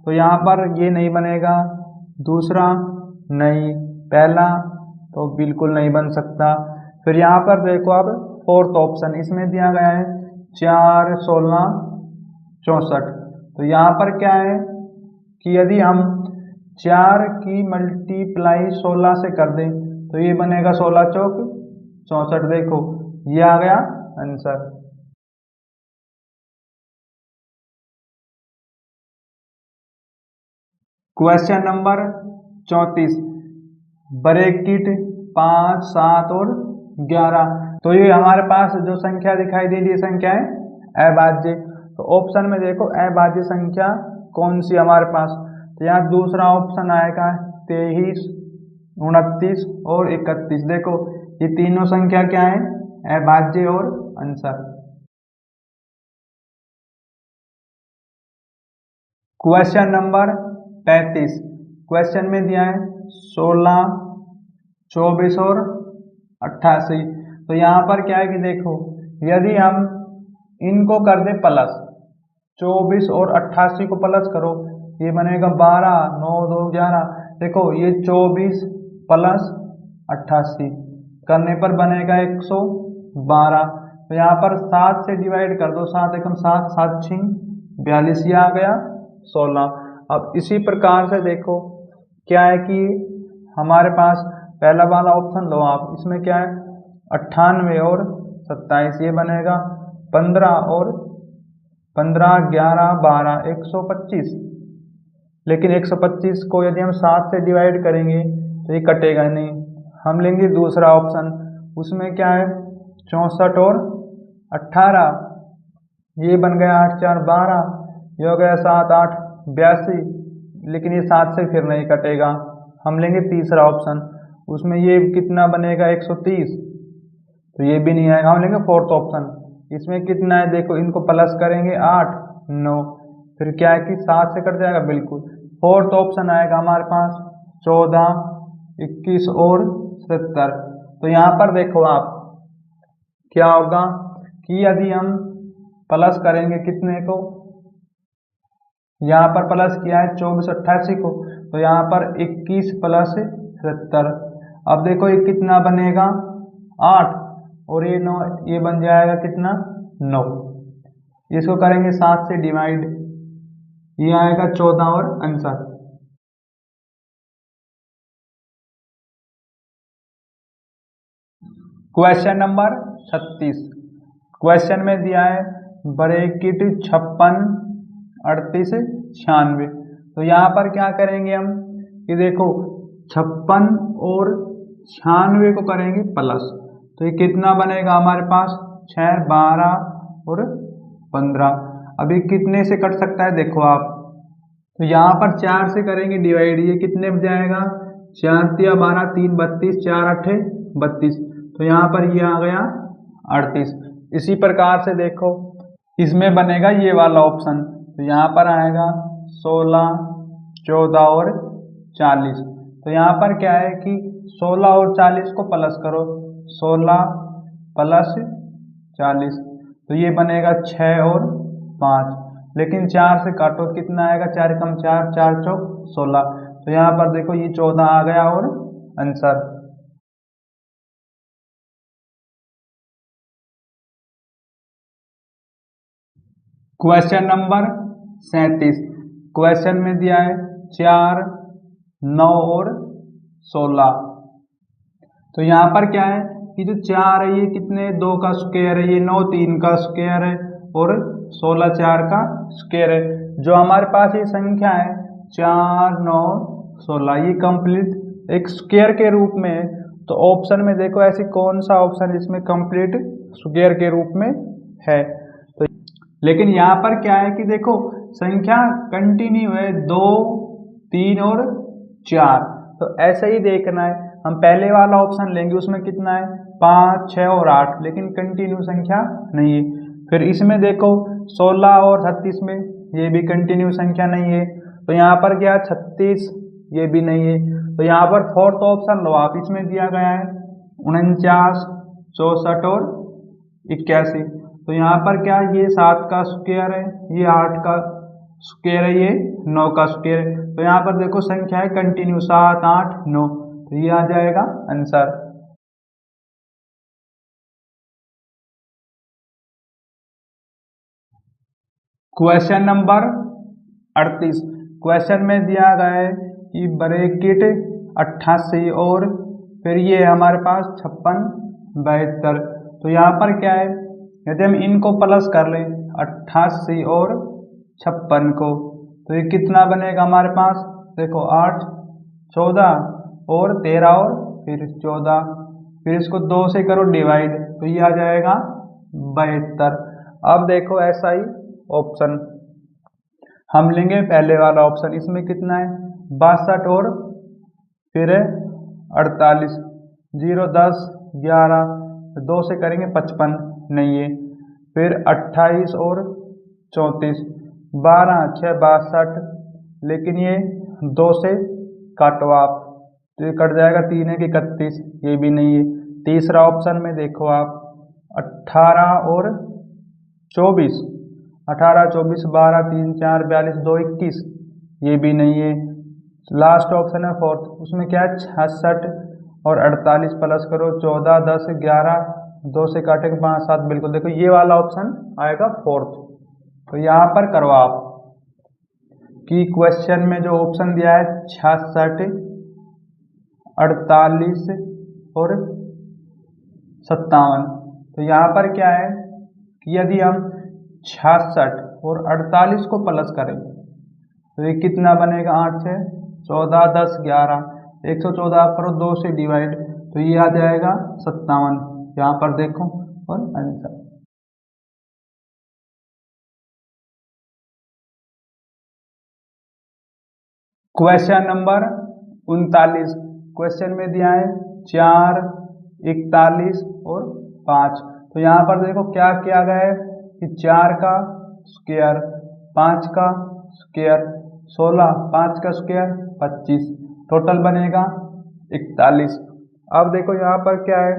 तो यहाँ पर ये नहीं बनेगा, दूसरा नहीं, पहला तो बिल्कुल नहीं बन सकता। फिर यहाँ पर देखो अब फोर्थ ऑप्शन, इसमें दिया गया है 4 16 64। तो यहाँ पर क्या है कि यदि हम 4 की मल्टीप्लाई 16 से कर दें तो ये बनेगा 16 चौक 64। देखो ये आ गया आंसर। Question number 34। ब्रैकेट 5 7 और 11। तो ये हमारे पास जो संख्या दिखाई दे रही है संख्या है अभाज्य। तो ऑप्शन में देखो अभाज्य संख्या कौन सी हमारे पास, तो यहाँ दूसरा ऑप्शन आएगा 23 29 और 31। देखो ये तीनों संख्या क्या है, अभाज्य और आंसर। Question number 35। क्वेश्चन में दिया है 16 24 और 88। तो यहाँ पर क्या है कि देखो यदि हम इनको कर दे प्लस, 24 और 88 को प्लस करो, ये बनेगा 12 9 2 11। देखो ये 24 प्लस 88 करने पर बनेगा 112। तो यहाँ पर 7 से डिवाइड कर दो, 7 एकम 7 7 6 42, ये आ गया 16। अब इसी प्रकार से देखो क्या है कि हमारे पास पहला वाला ऑप्शन लो आप, इसमें क्या है 98 और 27, ये बनेगा 15 और 15 11 12 125। लेकिन 125 को यदि हम 7 से डिवाइड करेंगे तो ये कटेगा नहीं। हम लेंगे दूसरा ऑप्शन, उसमें क्या है 64 और 18, ये बन गया 8 4 12, ये हो गया 7 8 82। लेकिन ये 7 से फिर नहीं कटेगा। हम लेंगे तीसरा ऑप्शन, उसमें ये कितना बनेगा 130, तो ये भी नहीं आएगा। हम लेंगे फोर्थ ऑप्शन, इसमें कितना है देखो, इनको प्लस करेंगे 8 9, फिर क्या है कि 7 से कट जाएगा बिल्कुल। फोर्थ ऑप्शन आएगा हमारे पास 14 21 और 70। तो यहाँ पर देखो आप क्या होगा कि यदि हम प्लस करेंगे कितने को, यहाँ पर प्लस किया है 24 88 को, तो यहाँ पर 21 प्लस 70। अब देखो ये कितना बनेगा 8 और ये 9, ये बन जाएगा कितना 9। इसको करेंगे 7 से डिवाइड, ये आएगा 14 और आंसर। Question number 36। क्वेश्चन में दिया है ब्रैकेट 56 38 96। तो यहाँ पर क्या करेंगे हम कि देखो 56 और 96 को करेंगे प्लस, तो ये कितना बनेगा हमारे पास 6 12 और 15। अभी कितने से कट सकता है देखो आप, तो यहाँ पर 4 से करेंगे डिवाइड, ये कितने में जाएगा 4 तिया 12 3 32 4 8 32। तो यहाँ पर ये आ गया 38। इसी प्रकार से देखो इसमें बनेगा ये वाला ऑप्शन, तो यहाँ पर आएगा 16 14 और 40। तो यहाँ पर क्या है कि 16 और 40 को प्लस करो, 16 प्लस 40, तो ये बनेगा 6 और 5। लेकिन 4 से काटो कितना आएगा, 4 कम 4 4 चौक 16। तो यहाँ पर देखो ये 14 आ गया और आंसर। Question number 37। क्वेश्चन में दिया है 4 9 और 16। तो यहाँ पर क्या है कि जो 4 है ये कितने 2 का स्क्वायर है, ये 9 3 का स्क्वायर है और 16 4 का स्क्वायर है। जो हमारे पास ये संख्या है 4 9 16, ये कंप्लीट एक स्क्वायर के रूप में है तो ऑप्शन में देखो ऐसी कौन सा ऑप्शन जिसमें कंप्लीट स्क्वायर के रूप में है। तो लेकिन यहाँ पर क्या है कि देखो संख्या कंटिन्यू है 2, 3 और 4, तो ऐसे ही देखना है। हम पहले वाला ऑप्शन लेंगे, उसमें कितना है 5, 6 और 8, लेकिन कंटिन्यू संख्या नहीं है। फिर इसमें देखो 16 और 36 में, ये भी कंटिन्यू संख्या नहीं है। तो यहाँ पर क्या 36, ये भी नहीं है। तो यहाँ पर फोर्थ ऑप्शन लो आप, इसमें दिया गया है 49, 64 और 81। तो यहाँ पर क्या ये 7 का स्क्वायर है, ये 8 का स्क्वायर है, ये 9 का स्क्वायर है। तो यहाँ पर देखो संख्या है कंटिन्यू 7, 8, 9, तो ये आ जाएगा आंसर। Question number 38। क्वेश्चन में दिया गया है कि ब्रैकेट 88 और फिर ये हमारे पास 56, 72। तो यहाँ पर क्या है, यदि हम इनको प्लस कर लें 88 और 56 को, तो ये कितना बनेगा हमारे पास, देखो 8, 14 और 13 और फिर 14, फिर इसको 2 से करो डिवाइड, तो ये आ जाएगा 72। अब देखो ऐसा ही ऑप्शन हम लेंगे पहले वाला ऑप्शन, इसमें कितना है 62 और फिर 48, 0, 10, 11, 2 से करेंगे 55, नहीं है। फिर 28 और 34, 12, 6, 62, लेकिन ये 2 से काटो आप, तो ये कट जाएगा, 3 है कि 31, ये भी नहीं है। तीसरा ऑप्शन में देखो आप 18 और 24, 18, 24, 12, 3, 4, 42, 2, 21, ये भी नहीं है। लास्ट ऑप्शन है फोर्थ, उसमें क्या है 66 और 48 प्लस करो 14, 10, 11, 2 से काटेंगे 5, 7, बिल्कुल देखो ये वाला ऑप्शन आएगा फोर्थ। तो यहाँ पर करो आप कि क्वेश्चन में जो ऑप्शन दिया है 66, 48 और 57, तो यहाँ पर क्या है कि यदि हम 66 और 48 को प्लस करें तो ये कितना बनेगा, 8 से 14, 10, 11, 114 करो 2 से डिवाइड, तो ये आ जाएगा 57। यहाँ पर देखो और आंसर। Question number 39। क्वेश्चन में दिया है 4, 41 और 5। तो यहाँ पर देखो क्या किया गया है कि 4 का स्क्वायर, 5 का स्क्वायर 16, 5 का स्क्वायर 25, टोटल बनेगा 41। अब देखो यहाँ पर क्या है,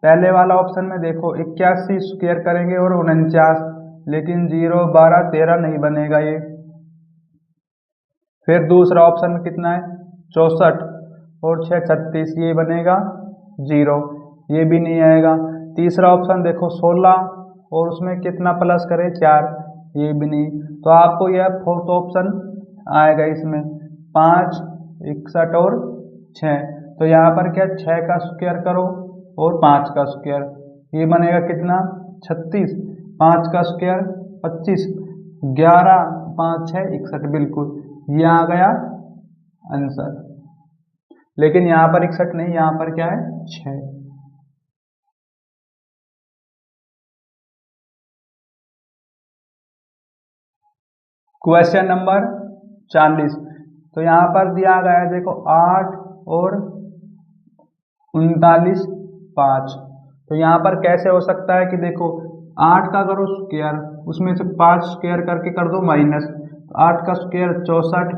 पहले वाला ऑप्शन में देखो 81 स्क्वायर करेंगे और 49, लेकिन 0, 12, 13 नहीं बनेगा ये। फिर दूसरा ऑप्शन में कितना है 64 और 6, 36, ये बनेगा 0, ये भी नहीं आएगा। तीसरा ऑप्शन देखो 16 और उसमें कितना प्लस करें 4, ये भी नहीं। तो आपको यह फोर्थ ऑप्शन आएगा इसमें 5, 61 और 6। तो यहाँ पर क्या 6 का स्क्वायर करो और 5 का स्क्वायर, ये बनेगा कितना 36, 5 का स्क्वायर 25, 11, 5, 6, 61, बिल्कुल ये आ गया आंसर। लेकिन यहाँ पर 61 नहीं, यहाँ पर क्या है 6। Question number 40। तो यहाँ पर दिया गया है देखो 8 और 39, 5। तो यहाँ पर कैसे हो सकता है कि देखो 8 का करो स्क्वायर, उसमें से 5 स्क्वायर करके कर दो माइनस, 8 का स्क्वायर 64,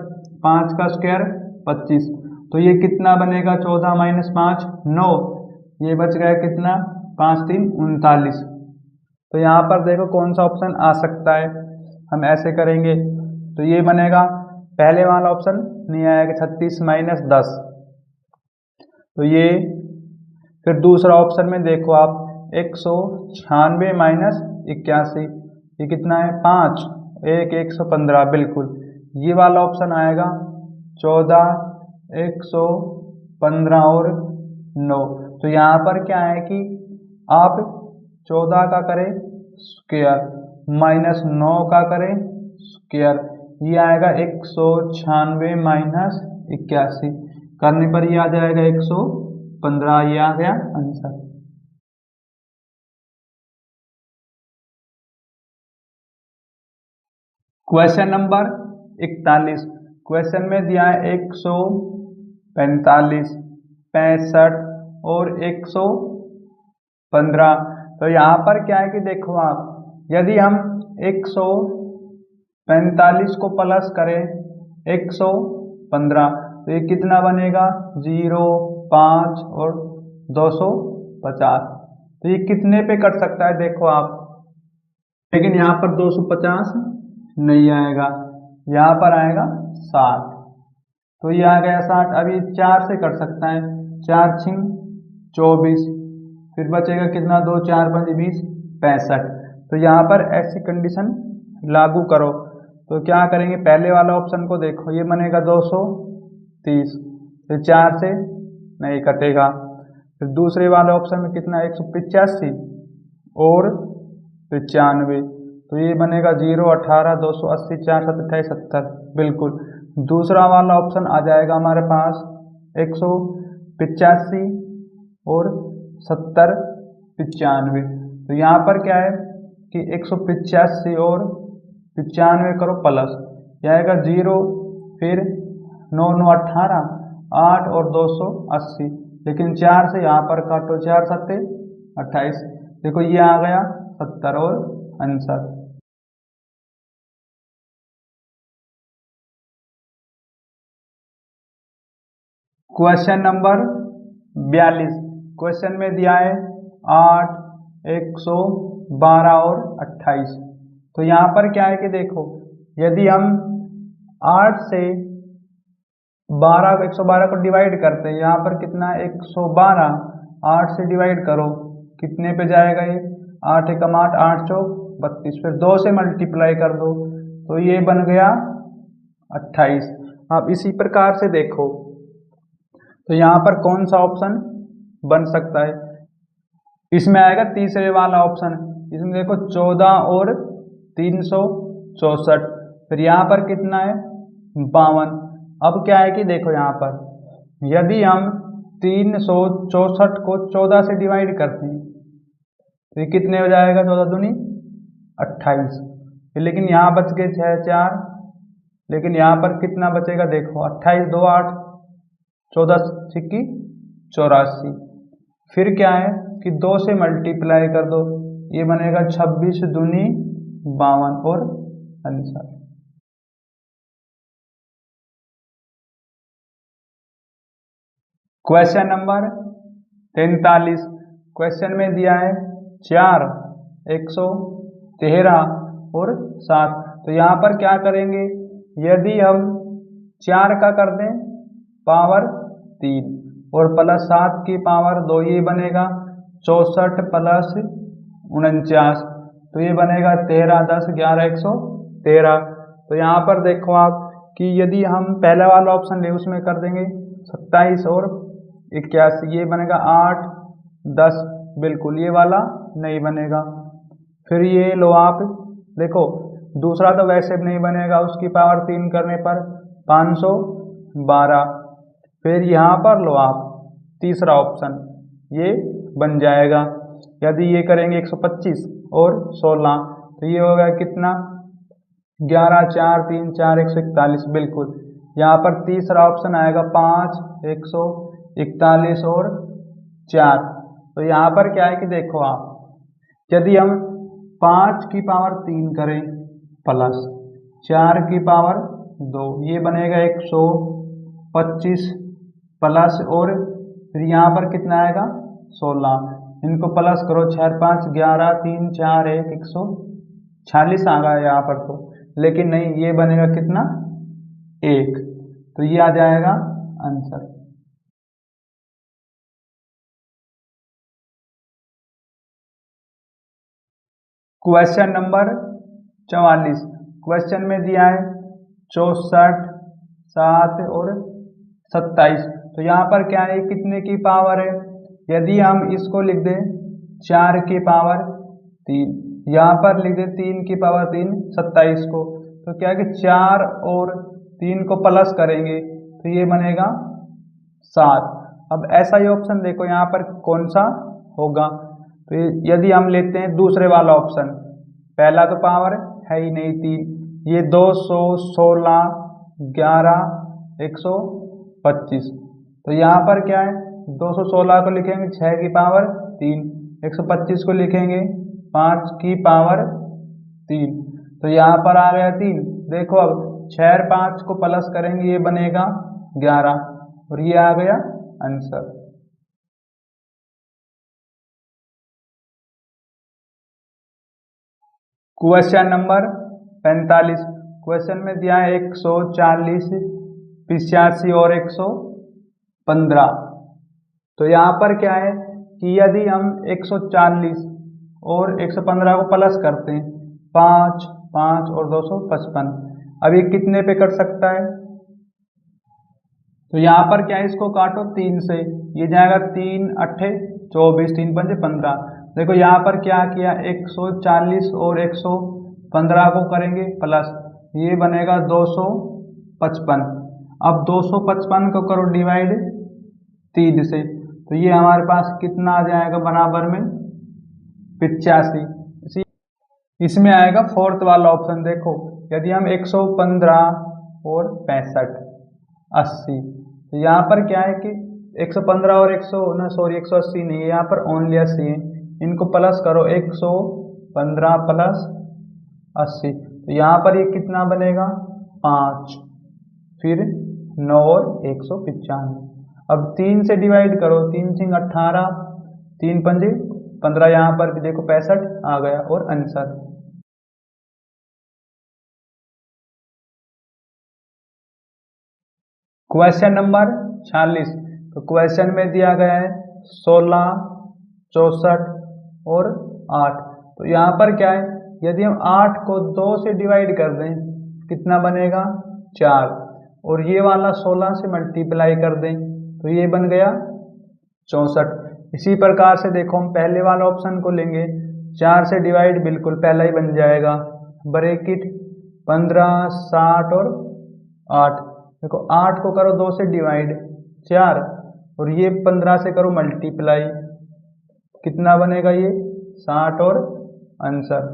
5 का स्क्वायर 25, तो ये कितना बनेगा 14 माइनस 5, 9, ये बच गया कितना 5, 3, 39। तो यहाँ पर देखो कौन सा ऑप्शन आ सकता है, हम ऐसे करेंगे तो ये बनेगा पहले वाला ऑप्शन नहीं आएगा 36 माइनस 10, तो ये। फिर दूसरा ऑप्शन में देखो आप 196 माइनस 81, ये कितना है 5, 115, बिल्कुल ये वाला ऑप्शन आएगा 14, 115 और 9। तो यहाँ पर क्या है कि आप 14 का करें स्क्वायर माइनस 9 का करें स्क्वायर, ये आएगा 196 माइनस 81, करने पर ये आ जाएगा 116। 15, ये आ गया आंसर। Question number 41। क्वेश्चन में दिया है 145, 65 और 115। तो यहाँ पर क्या है कि देखो आप, यदि हम 145 को प्लस करें 115 तो ये कितना बनेगा 0, 5 और 250। तो ये कितने पे कट सकता है देखो आप, लेकिन यहाँ पर 250 नहीं आएगा, यहाँ पर आएगा 60। तो ये आ गया 60। अभी 4 से कट सकता है, 4 छिंग 24, फिर बचेगा कितना 2, 4, 5, 20, 65। तो यहाँ पर ऐसी कंडीशन लागू करो। तो क्या करेंगे, पहले वाला ऑप्शन को देखो, ये बनेगा 230, फिर 4 से नहीं कटेगा। फिर दूसरे वाले ऑप्शन में कितना 185 और 95, तो ये बनेगा 0, 18, 280, 4, 7, 28, 70। बिल्कुल दूसरा वाला ऑप्शन आ जाएगा हमारे पास 185 और 70, 95। तो यहाँ पर क्या है कि 185 और 95 करो प्लस, यह आएगा 0, फिर 9, 9, 18, 8 और 280, लेकिन 4 से यहाँ पर काटो, 4, 7, 28। देखो ये आ गया 70 और आंसर। Question number 42। क्वेश्चन में दिया है 8, 112 और 28। तो यहाँ पर क्या है कि देखो, यदि हम 8 से 112 को डिवाइड करते हैं, यहाँ पर कितना है 112, 8 से डिवाइड करो, कितने पे जाएगा ये 8 एकम 8, 8 चौक 32, फिर 2 से मल्टीप्लाई कर दो तो ये बन गया 28। अब इसी प्रकार से देखो, तो यहाँ पर कौन सा ऑप्शन बन सकता है, इसमें आएगा तीसरे वाला ऑप्शन। इसमें देखो 14 और 364, फिर यहाँ पर कितना है 52। अब क्या है कि देखो यहाँ पर यदि हम 364 को 14 से डिवाइड करते हैं तो ये कितने हो जाएगा, 14 दूनी 28। लेकिन यहाँ बच गए 6, 4, लेकिन यहाँ पर कितना बचेगा देखो 28, 2, 8, 14 छिक्की 84। फिर क्या है कि 2 से मल्टीप्लाई कर दो, ये बनेगा 26 दूनी 52 और आंसर। Question number 43। क्वेश्चन में दिया है 4, 113 और 7। तो यहाँ पर क्या करेंगे, यदि हम 4 का कर दें पावर 3 और प्लस 7 की पावर 2, ये बनेगा 64 प्लस 49, तो ये बनेगा 13, 10, 11, 113। तो यहाँ पर देखो आप कि यदि हम पहला वाला ऑप्शन ले उसमें कर देंगे 27 और 81, ये बनेगा 8, 10। बिल्कुल ये वाला नहीं बनेगा। फिर ये लो आप देखो, दूसरा तो वैसे भी नहीं बनेगा, उसकी पावर 3 करने पर 512। फिर यहाँ पर लो आप तीसरा ऑप्शन, ये बन जाएगा। यदि ये करेंगे 125 और 16, तो ये होगा कितना 11, 4, 3, 4, 141। बिल्कुल यहाँ पर तीसरा ऑप्शन आएगा 5, 141 और 4। तो यहाँ पर क्या है कि देखो आप, यदि हम 5 की पावर 3 करें प्लस 4 की पावर 2, ये बनेगा 125 प्लस, और फिर यहाँ पर कितना आएगा 16, इनको प्लस करो, 6, 5, 11, 3, 4, 1, 146 आ गया यहाँ पर तो, लेकिन नहीं ये बनेगा कितना 1। तो ये आ जाएगा आंसर। Question number 44। क्वेश्चन में दिया है 64, 7 और 27। तो यहाँ पर क्या है, कितने की पावर है, यदि हम इसको लिख दें 4 की पावर 3, यहाँ पर लिख दें 3 की पावर 3, 27 को, तो क्या है कि 4 और 3 को प्लस करेंगे तो ये बनेगा 7। अब ऐसा ही ऑप्शन देखो यहाँ पर कौन सा होगा। तो यदि हम लेते हैं दूसरे वाला ऑप्शन, पहला तो पावर है ही नहीं 3, ये 200, 16, 11, 125। तो यहाँ पर क्या है, 216 को लिखेंगे 6 की पावर 3, 125 को लिखेंगे 5 की पावर 3। तो यहाँ पर आ गया 3। देखो अब 6 और 5 को प्लस करेंगे, ये बनेगा 11 और ये आ गया आंसर। Question number 45। क्वेश्चन में दिया है 140, 85 और 115। तो यहाँ पर क्या है कि यदि हम 140 और 115 को प्लस करते हैं, 5, 5 और 255, अब ये कितने पे कट सकता है? तो यहाँ पर क्या है, इसको काटो 3 से, ये जाएगा 3 अट्ठे 24, 3 पंजे 15। देखो यहाँ पर क्या किया, 140 और 115 को करेंगे प्लस, ये बनेगा 255। अब 255 को करो डिवाइड 3 से, तो ये हमारे पास कितना आ जाएगा, बराबर में 85। इसमें आएगा फोर्थ वाला ऑप्शन। देखो यदि हम 115 और 65, 80, तो यहाँ पर क्या है कि 115 और 180 नहीं है, यहाँ पर ओनली 80 है। इनको प्लस करो, 115 प्लस 80, तो यहाँ पर ये कितना बनेगा 5, फिर 9 और 195। अब 3 से डिवाइड करो, 3 सिंग 18, 3 पंजे 15, यहाँ पर भी देखो 65 आ गया और आंसर। Question number 46। तो क्वेश्चन में दिया गया है 16, 64 और 8। तो यहाँ पर क्या है, यदि हम 8 को 2 से डिवाइड कर दें, कितना बनेगा 4, और ये वाला 16 से मल्टीप्लाई कर दें, तो ये बन गया 64। इसी प्रकार से देखो हम पहले वाला ऑप्शन को लेंगे, 4 से डिवाइड बिल्कुल पहला ही बन जाएगा, ब्रैकेट 15, 60 और 8। देखो 8 को करो 2 से डिवाइड 4, और ये 15 से करो मल्टीप्लाई, कितना बनेगा ये 60 और आंसर।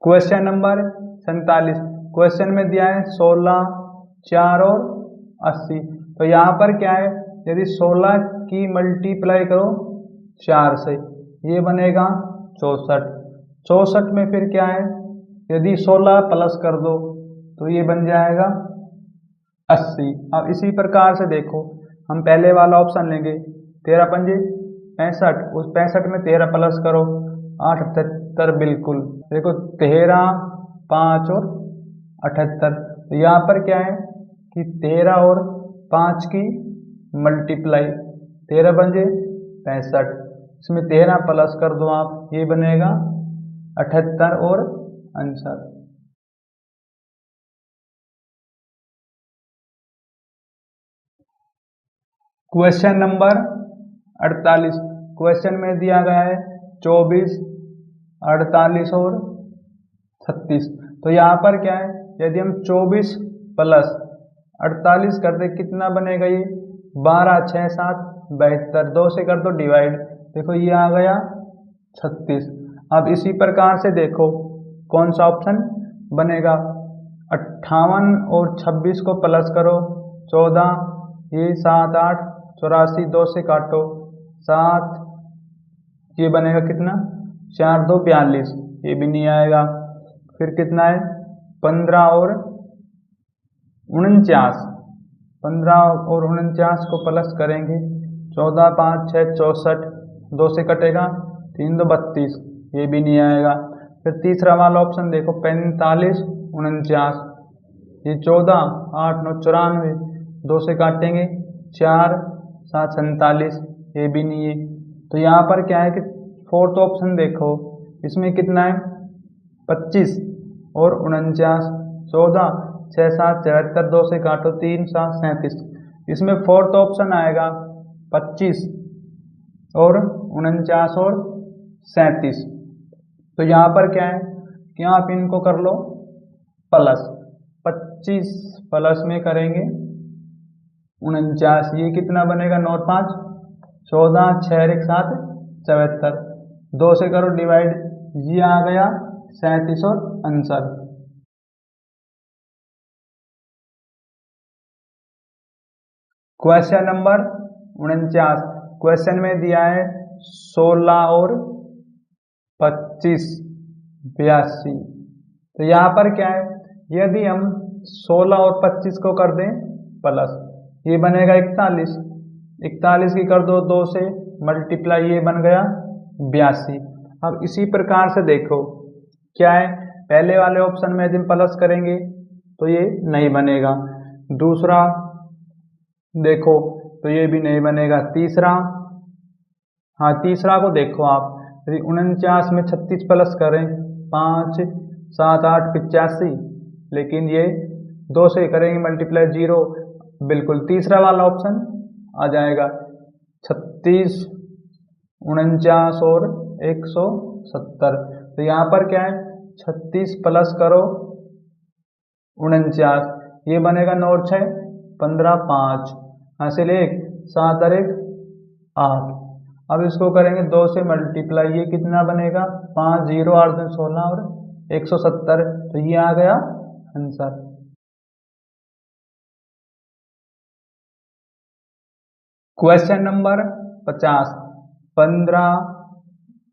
Question number 47। क्वेश्चन में दिया है 16, 4 और 80। तो यहाँ पर क्या है, यदि 16 की मल्टीप्लाई करो 4 से, ये बनेगा 64। 64 में फिर क्या है, यदि 16 प्लस कर दो तो ये बन जाएगा 80। अब इसी प्रकार से देखो हम पहले वाला ऑप्शन लेंगे, 13 पंजे 65, उस 65 में 13 प्लस करो 8, 78 बिल्कुल। देखो 13, 5 और 78। तो यहाँ पर क्या है कि 13 और 5 की मल्टीप्लाई, 13 पंजे 65, इसमें 13 प्लस कर दो आप, ये बनेगा 78 और आंसर। Question number 48। क्वेश्चन में दिया गया है 24, 48 और 36। तो यहाँ पर क्या है, यदि हम 24 प्लस 48 कर दे, कितना बनेगा ये 12, 6, 7, 72, 2 से कर दो डिवाइड, देखो ये आ गया 36। अब इसी प्रकार से देखो कौन सा ऑप्शन बनेगा, 58 और 26 को प्लस करो 14, ये 7, 8, 84, 2 से काटो 7, ये बनेगा कितना 4, 2, 42, ये भी नहीं आएगा। फिर कितना है 15 और 49, 15 और 49 को प्लस करेंगे, 14, 5, 6, 64, 2 से कटेगा 3, 2, 32, ये भी नहीं आएगा। फिर तीसरा वाला ऑप्शन देखो 45, 49, ये 14, 8, 9, 94, 2 से काटेंगे 4, 7, 47, ये भी नहीं है। तो यहाँ पर क्या है कि फोर्थ ऑप्शन देखो, इसमें कितना है 25 और 49, 14, 6, 7, 74, 2 से काटो 3, 7, 37, इसमें फोर्थ ऑप्शन आएगा 25 और 49 और 37। तो यहाँ पर क्या है कि आप इनको कर लो प्लस, 25 प्लस में करेंगे 49, ये कितना बनेगा 9 और 5 14, 6 और 1 7 74, 2 से करो डिवाइड, ये आ गया 37 और आंसर। क्वेश्चन नंबर 49, क्वेश्चन में दिया है 16 और 25 82। तो यहाँ पर क्या है, यदि हम 16 और 25 को कर दें प्लस, ये बनेगा 41, 41 की कर दो 2 से मल्टीप्लाई, ये बन गया 82। अब इसी प्रकार से देखो क्या है, पहले वाले ऑप्शन में यदि हम प्लस करेंगे तो ये नहीं बनेगा, दूसरा देखो तो ये भी नहीं बनेगा, तीसरा, हाँ तीसरा को देखो आप, यदि 49 में 36 प्लस करें 5 7 8 85, लेकिन ये 2 से करेंगे मल्टीप्लाई 0, बिल्कुल तीसरा वाला ऑप्शन आ जाएगा 36 49 और 170। तो यहाँ पर क्या है 36 प्लस करो 49, ये बनेगा 9 और 6 15 5 हासिल 1 7 और 1 8। अब इसको करेंगे 2 से मल्टीप्लाई, ये कितना बनेगा 5 0 8 2 16 और 170, तो ये आ गया आंसर। क्वेश्चन नंबर 50, 15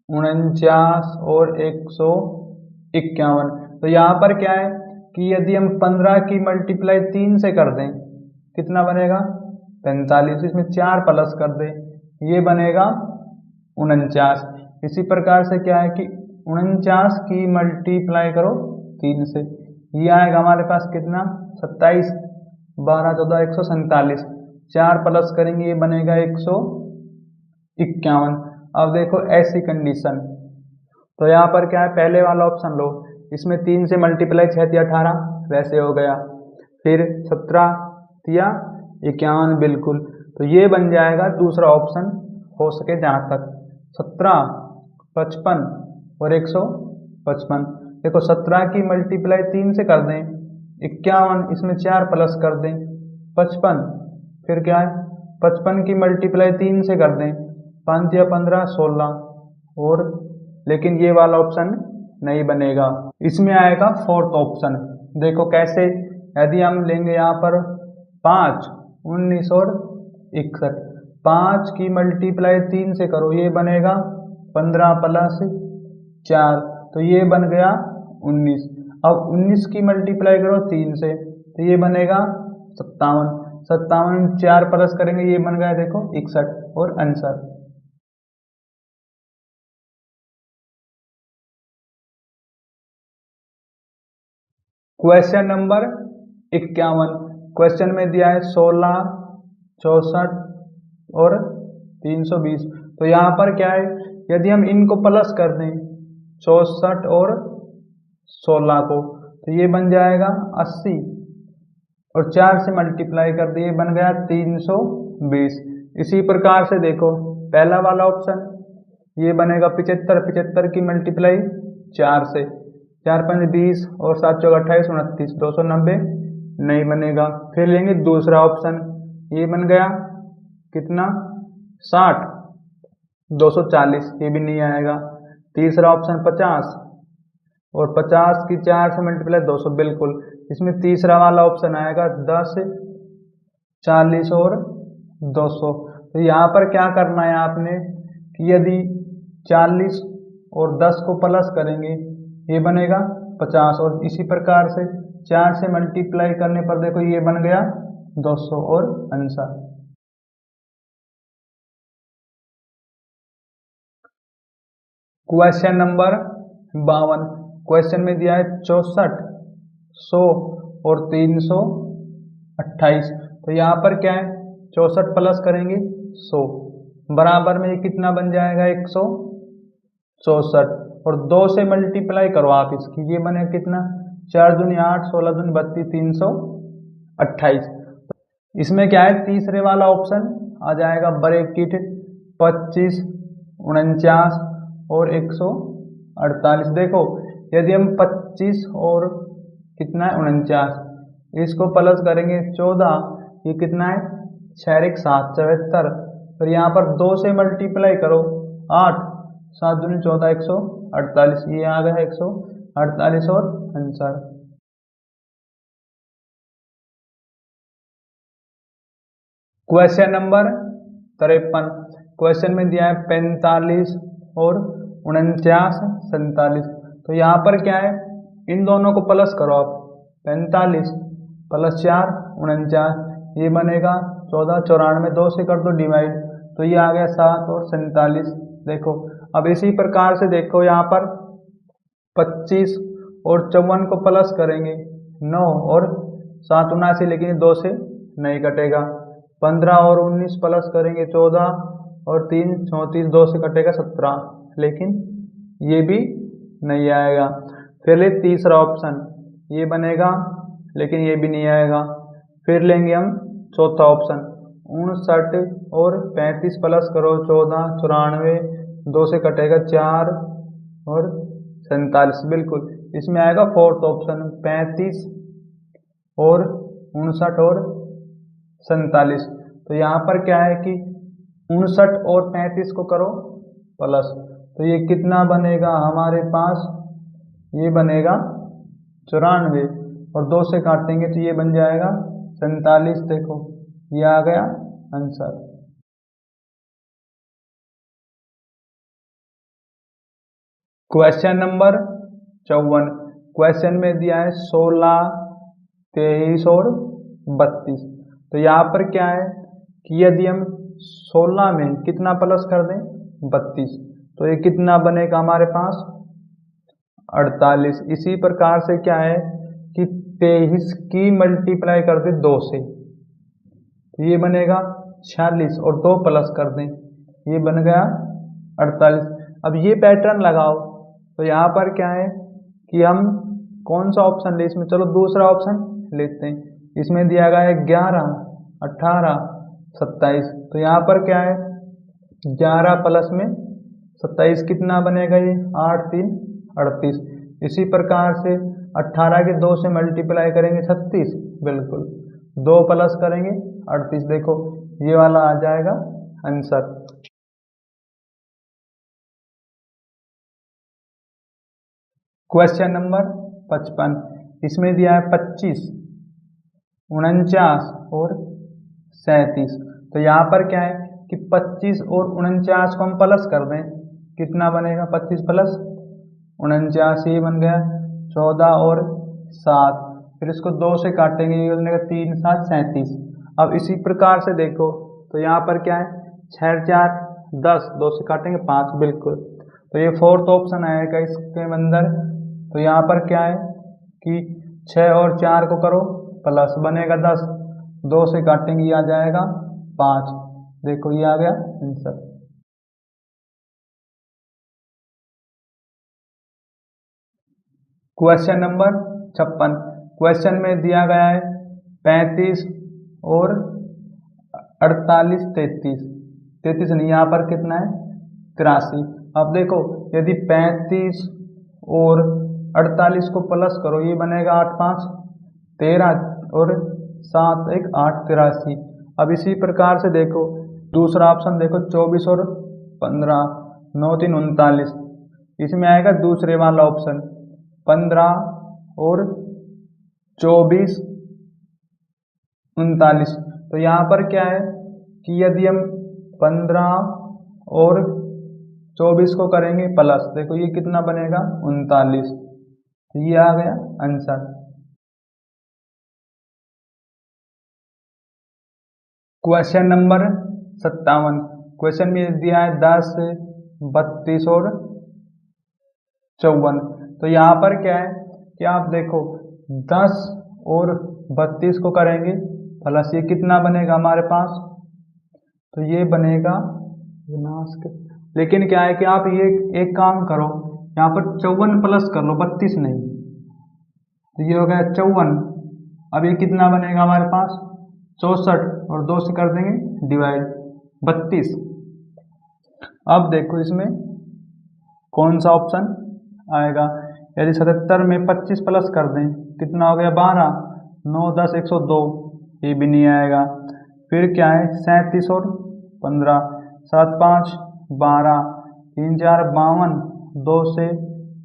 49 और 151। तो यहाँ पर क्या है कि यदि हम 15 की मल्टीप्लाई 3 से कर दें कितना बनेगा 45, इसमें 4 प्लस कर दें, ये बनेगा 49। इसी प्रकार से क्या है कि 49 की मल्टीप्लाई करो 3 से, ये आएगा हमारे पास कितना 27 12 14 147, 4 प्लस करेंगे ये बनेगा 151। अब देखो ऐसी कंडीशन, तो यहाँ पर क्या है पहले वाला ऑप्शन लो, इसमें 3 से मल्टीप्लाई 6 या 18 वैसे हो गया, फिर 17 या 51 बिल्कुल, तो ये बन जाएगा दूसरा ऑप्शन हो सके जहाँ तक 17 55 और 155। देखो 17 की मल्टीप्लाई 3 से कर दें 51, इसमें 4 प्लस कर दें 55, फिर क्या है 55 की मल्टीप्लाई 3 से कर दें 5 या 15 16, और लेकिन ये वाला ऑप्शन नहीं बनेगा, इसमें आएगा फोर्थ ऑप्शन। देखो कैसे, यदि हम लेंगे यहाँ पर 5 19 और 61, 5 की मल्टीप्लाई 3 से करो, ये बनेगा 15 प्लस 4, तो ये बन गया 19। अब 19 की मल्टीप्लाई करो 3 से, तो ये बनेगा 57, 57 4 प्लस करेंगे, ये बन गया देखो 61 और आंसर। क्वेश्चन नंबर 51, क्वेश्चन में दिया है 16 64 और 320। तो यहाँ पर क्या है, यदि हम इनको प्लस कर दें 64 और 16 को, तो ये बन जाएगा 80, और 4 से मल्टीप्लाई कर दिए बन गया 320। इसी प्रकार से देखो पहला वाला ऑप्शन ये बनेगा 75, 75 की मल्टीप्लाई 4 से, 4 5 20 और 7 4 28 29, 290 नहीं बनेगा। फिर लेंगे दूसरा ऑप्शन, ये बन गया कितना 60 240, ये भी नहीं आएगा। तीसरा ऑप्शन 50, और 50 की 4 से मल्टीप्लाई 200 बिल्कुल, इसमें तीसरा वाला ऑप्शन आएगा 10 40 और 200। तो यहाँ पर क्या करना है आपने कि यदि 40 और 10 को प्लस करेंगे ये बनेगा 50, और इसी प्रकार से 4 से मल्टीप्लाई करने पर देखो ये बन गया 200 और आंसर। क्वेश्चन नंबर 52, क्वेश्चन में दिया है 64 100 और 328। तो यहाँ पर क्या है 64 प्लस करेंगे 100, बराबर में ये कितना बन जाएगा 164, और 2 से मल्टीप्लाई करो आप इसकी, ये बने कितना 4 दूनी 8 16 दूनी 32 328। इसमें क्या है तीसरे वाला ऑप्शन आ जाएगा ब्रैकेट 25 49 और 148। देखो यदि हम 25 और कितना है 49, इसको प्लस करेंगे 14, ये कितना है 6 एक 7 74। फिर यहाँ पर 2 से मल्टीप्लाई करो 8, 7 दूनी 14 148, ये आ गया 148 और आंसर। Question number 53। क्वेश्चन में दिया है 45 और 49 47। तो यहाँ पर क्या है, इन दोनों को प्लस करो आप, 45 प्लस 4 49, ये बनेगा 14 94, 2 से कर दो डिवाइड, तो ये आ गया 7 और 47। देखो अब इसी प्रकार से देखो यहाँ पर 25 और 54 को प्लस करेंगे 9 और 7 79, लेकिन 2 से नहीं कटेगा। 15 और 19 प्लस करेंगे 14 और 3 34, 2 से कटेगा 17, लेकिन ये भी नहीं आएगा। फिर ले तीसरा ऑप्शन, ये बनेगा लेकिन ये भी नहीं आएगा। फिर लेंगे हम चौथा ऑप्शन, 59 और 35 प्लस करो 14 94, 2 से कटेगा 4 और 47, बिल्कुल इसमें आएगा फोर्थ ऑप्शन 35 और 59 और 47। तो यहाँ पर क्या है कि 59 और 35 को करो प्लस, तो ये कितना बनेगा हमारे पास, ये बनेगा 94, और 2 से काटेंगे तो ये बन जाएगा 47। देखो ये आ गया आंसर। Question number 54। क्वेश्चन में दिया है 16 23 और 32। तो यहाँ पर क्या है कि यदि हम 16 में कितना प्लस कर दें 32, तो ये कितना बनेगा हमारे पास 48। इसी प्रकार से क्या है कि 23 की मल्टीप्लाई कर दें 2 से, तो ये बनेगा 46 और 2 प्लस कर दें, ये बन गया 48। अब ये पैटर्न लगाओ, तो यहाँ पर क्या है कि हम कौन सा ऑप्शन ले, इसमें चलो दूसरा ऑप्शन लेते हैं। इसमें दिया गया है 11 18 27। तो यहाँ पर क्या है 11 प्लस में 27 कितना बनेगा, ये 8 3 38। इसी प्रकार से 18 के 2 से मल्टीप्लाई करेंगे 36, बिल्कुल 2 प्लस करेंगे 38। देखो ये वाला आ जाएगा आंसर। Question number 55। इसमें दिया है 25 49 और 37। तो यहाँ पर क्या है कि 25 और 49 को हम प्लस कर दें, कितना बनेगा 25 प्लस 49, ये बन गया 14 और 7। फिर इसको 2 से काटेंगे, ये बनेगा 3 7 37। अब इसी प्रकार से देखो, तो यहाँ पर क्या है 6 4 10, 2 से काटेंगे 5, बिल्कुल। तो ये फोर्थ ऑप्शन आएगा इसके अंदर। तो यहाँ पर क्या है कि 6 और 4 को करो प्लस, बनेगा 10, 2 से काटेंगे ये आ जाएगा 5। देखो ये आ गया आंसर। Question number 56। क्वेश्चन में दिया गया है 35 और 48 33, 33 नहीं, यहाँ पर कितना है 83। अब देखो यदि 35 और 48 को प्लस करो, ये बनेगा 8 5 13 और 7 1 8 83। अब इसी प्रकार से देखो दूसरा ऑप्शन देखो 24 और 15 9 3 39। इसमें आएगा दूसरे वाला ऑप्शन 15 और 24 39। तो यहाँ पर क्या है कि यदि हम 15 और 24 को करेंगे प्लस, देखो ये कितना बनेगा 39। तो ये आ गया आंसर। Question number 57। क्वेश्चन में दिया है 10 32 और 54। तो यहाँ पर क्या है कि आप देखो 10 और 32 को करेंगे प्लस, ये कितना बनेगा हमारे पास, तो ये बनेगा विनाश के, लेकिन क्या है कि आप ये एक काम करो, यहाँ पर 54 प्लस कर लो 32 नहीं, तो ये हो गया 54। अब ये कितना बनेगा हमारे पास 64, और 2 से कर देंगे डिवाइड 32। अब देखो इसमें कौन सा ऑप्शन आएगा। यदि 77 में 25 प्लस कर दें, कितना हो गया 12, 9 10 102, ये भी नहीं आएगा। फिर क्या है 37 और 15, 7 5 12, 3 4 52, 2 से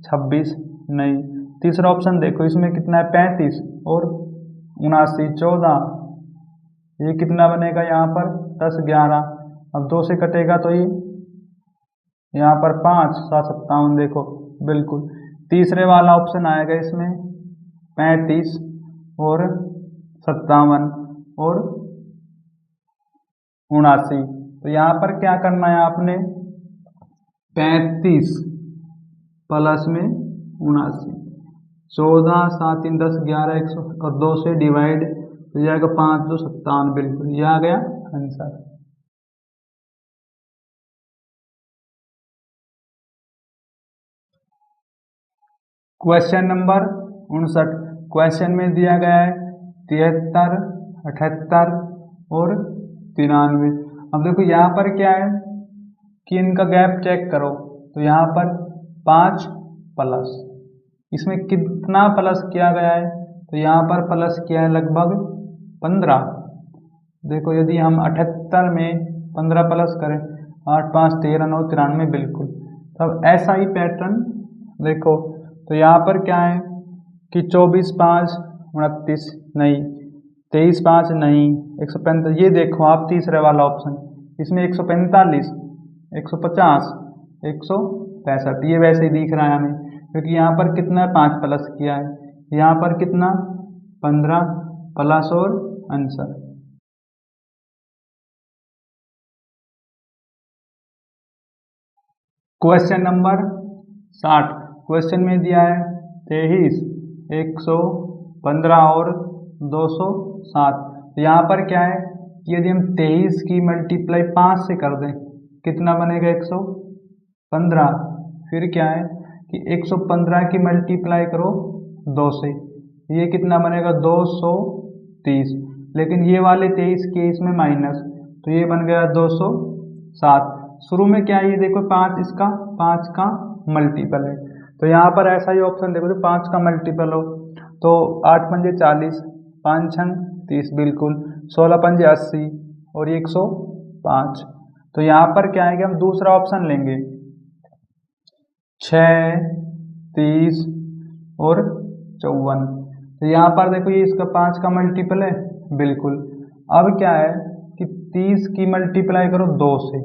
26 नहीं। तीसरा ऑप्शन देखो, इसमें कितना है 35 और 79 14, ये कितना बनेगा यहाँ पर 10 11, अब 2 से कटेगा तो ये यहाँ पर 5 7 57, देखो बिल्कुल तीसरे वाला ऑप्शन आएगा इसमें 35 और 57 और 79। तो यहाँ पर क्या करना है आपने 35 प्लस में 79, 14 7 3 10 11 100 और 2 से डिवाइड तो जाएगा 5 2 57, बिल्कुल ये आ गया आंसर। क्वेश्चन नंबर 59, क्वेश्चन में दिया गया है 73 78 और 93। अब देखो यहाँ पर क्या है कि इनका गैप चेक करो, तो यहाँ पर 5 प्लस, इसमें कितना प्लस किया गया है, तो यहाँ पर प्लस किया है लगभग 15। देखो यदि हम 78 में 15 प्लस करें 8 5 13 9 93, बिल्कुल तब ऐसा ही पैटर्न देखो। तो यहाँ पर क्या है कि 24 5 29 नहीं, 23 5 नहीं, 145, ये देखो आप तीसरे वाला ऑप्शन, इसमें 145 150 165, ये वैसे ही दिख रहा है हमें, क्योंकि यहाँ पर कितना 5 प्लस किया है, यहाँ पर कितना 15 प्लस और आंसर। क्वेश्चन नंबर 60, क्वेश्चन में दिया है 23 115 और 207। तो यहाँ पर क्या है कि यदि हम 23 की मल्टीप्लाई 5 से कर दें कितना बनेगा 115, फिर क्या है कि 115 की मल्टीप्लाई करो 2 से, ये कितना बनेगा 230, लेकिन ये वाले 23 के इसमें माइनस, तो ये बन गया 207। शुरू में क्या है ये देखो 5 इसका 5 का मल्टीपल है, तो यहाँ पर ऐसा ही ऑप्शन देखो जो 5 का मल्टीपल हो, तो 8 पंजे 40 5 छंग 30, बिल्कुल 16 पंजे 80 और 105। तो यहाँ पर क्या है कि हम दूसरा ऑप्शन लेंगे 6 30 और 54। तो यहाँ पर देखो ये इसका 5 का मल्टीपल है, बिल्कुल। अब क्या है कि 30 की मल्टीप्लाई करो 2 से,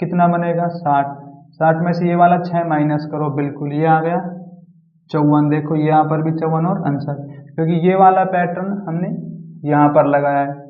कितना बनेगा 60, 60 में से ये वाला 6 माइनस करो, बिल्कुल ये आ गया 54। देखो यहाँ पर भी 54 और आंसर, क्योंकि ये वाला पैटर्न हमने यहाँ पर लगाया है।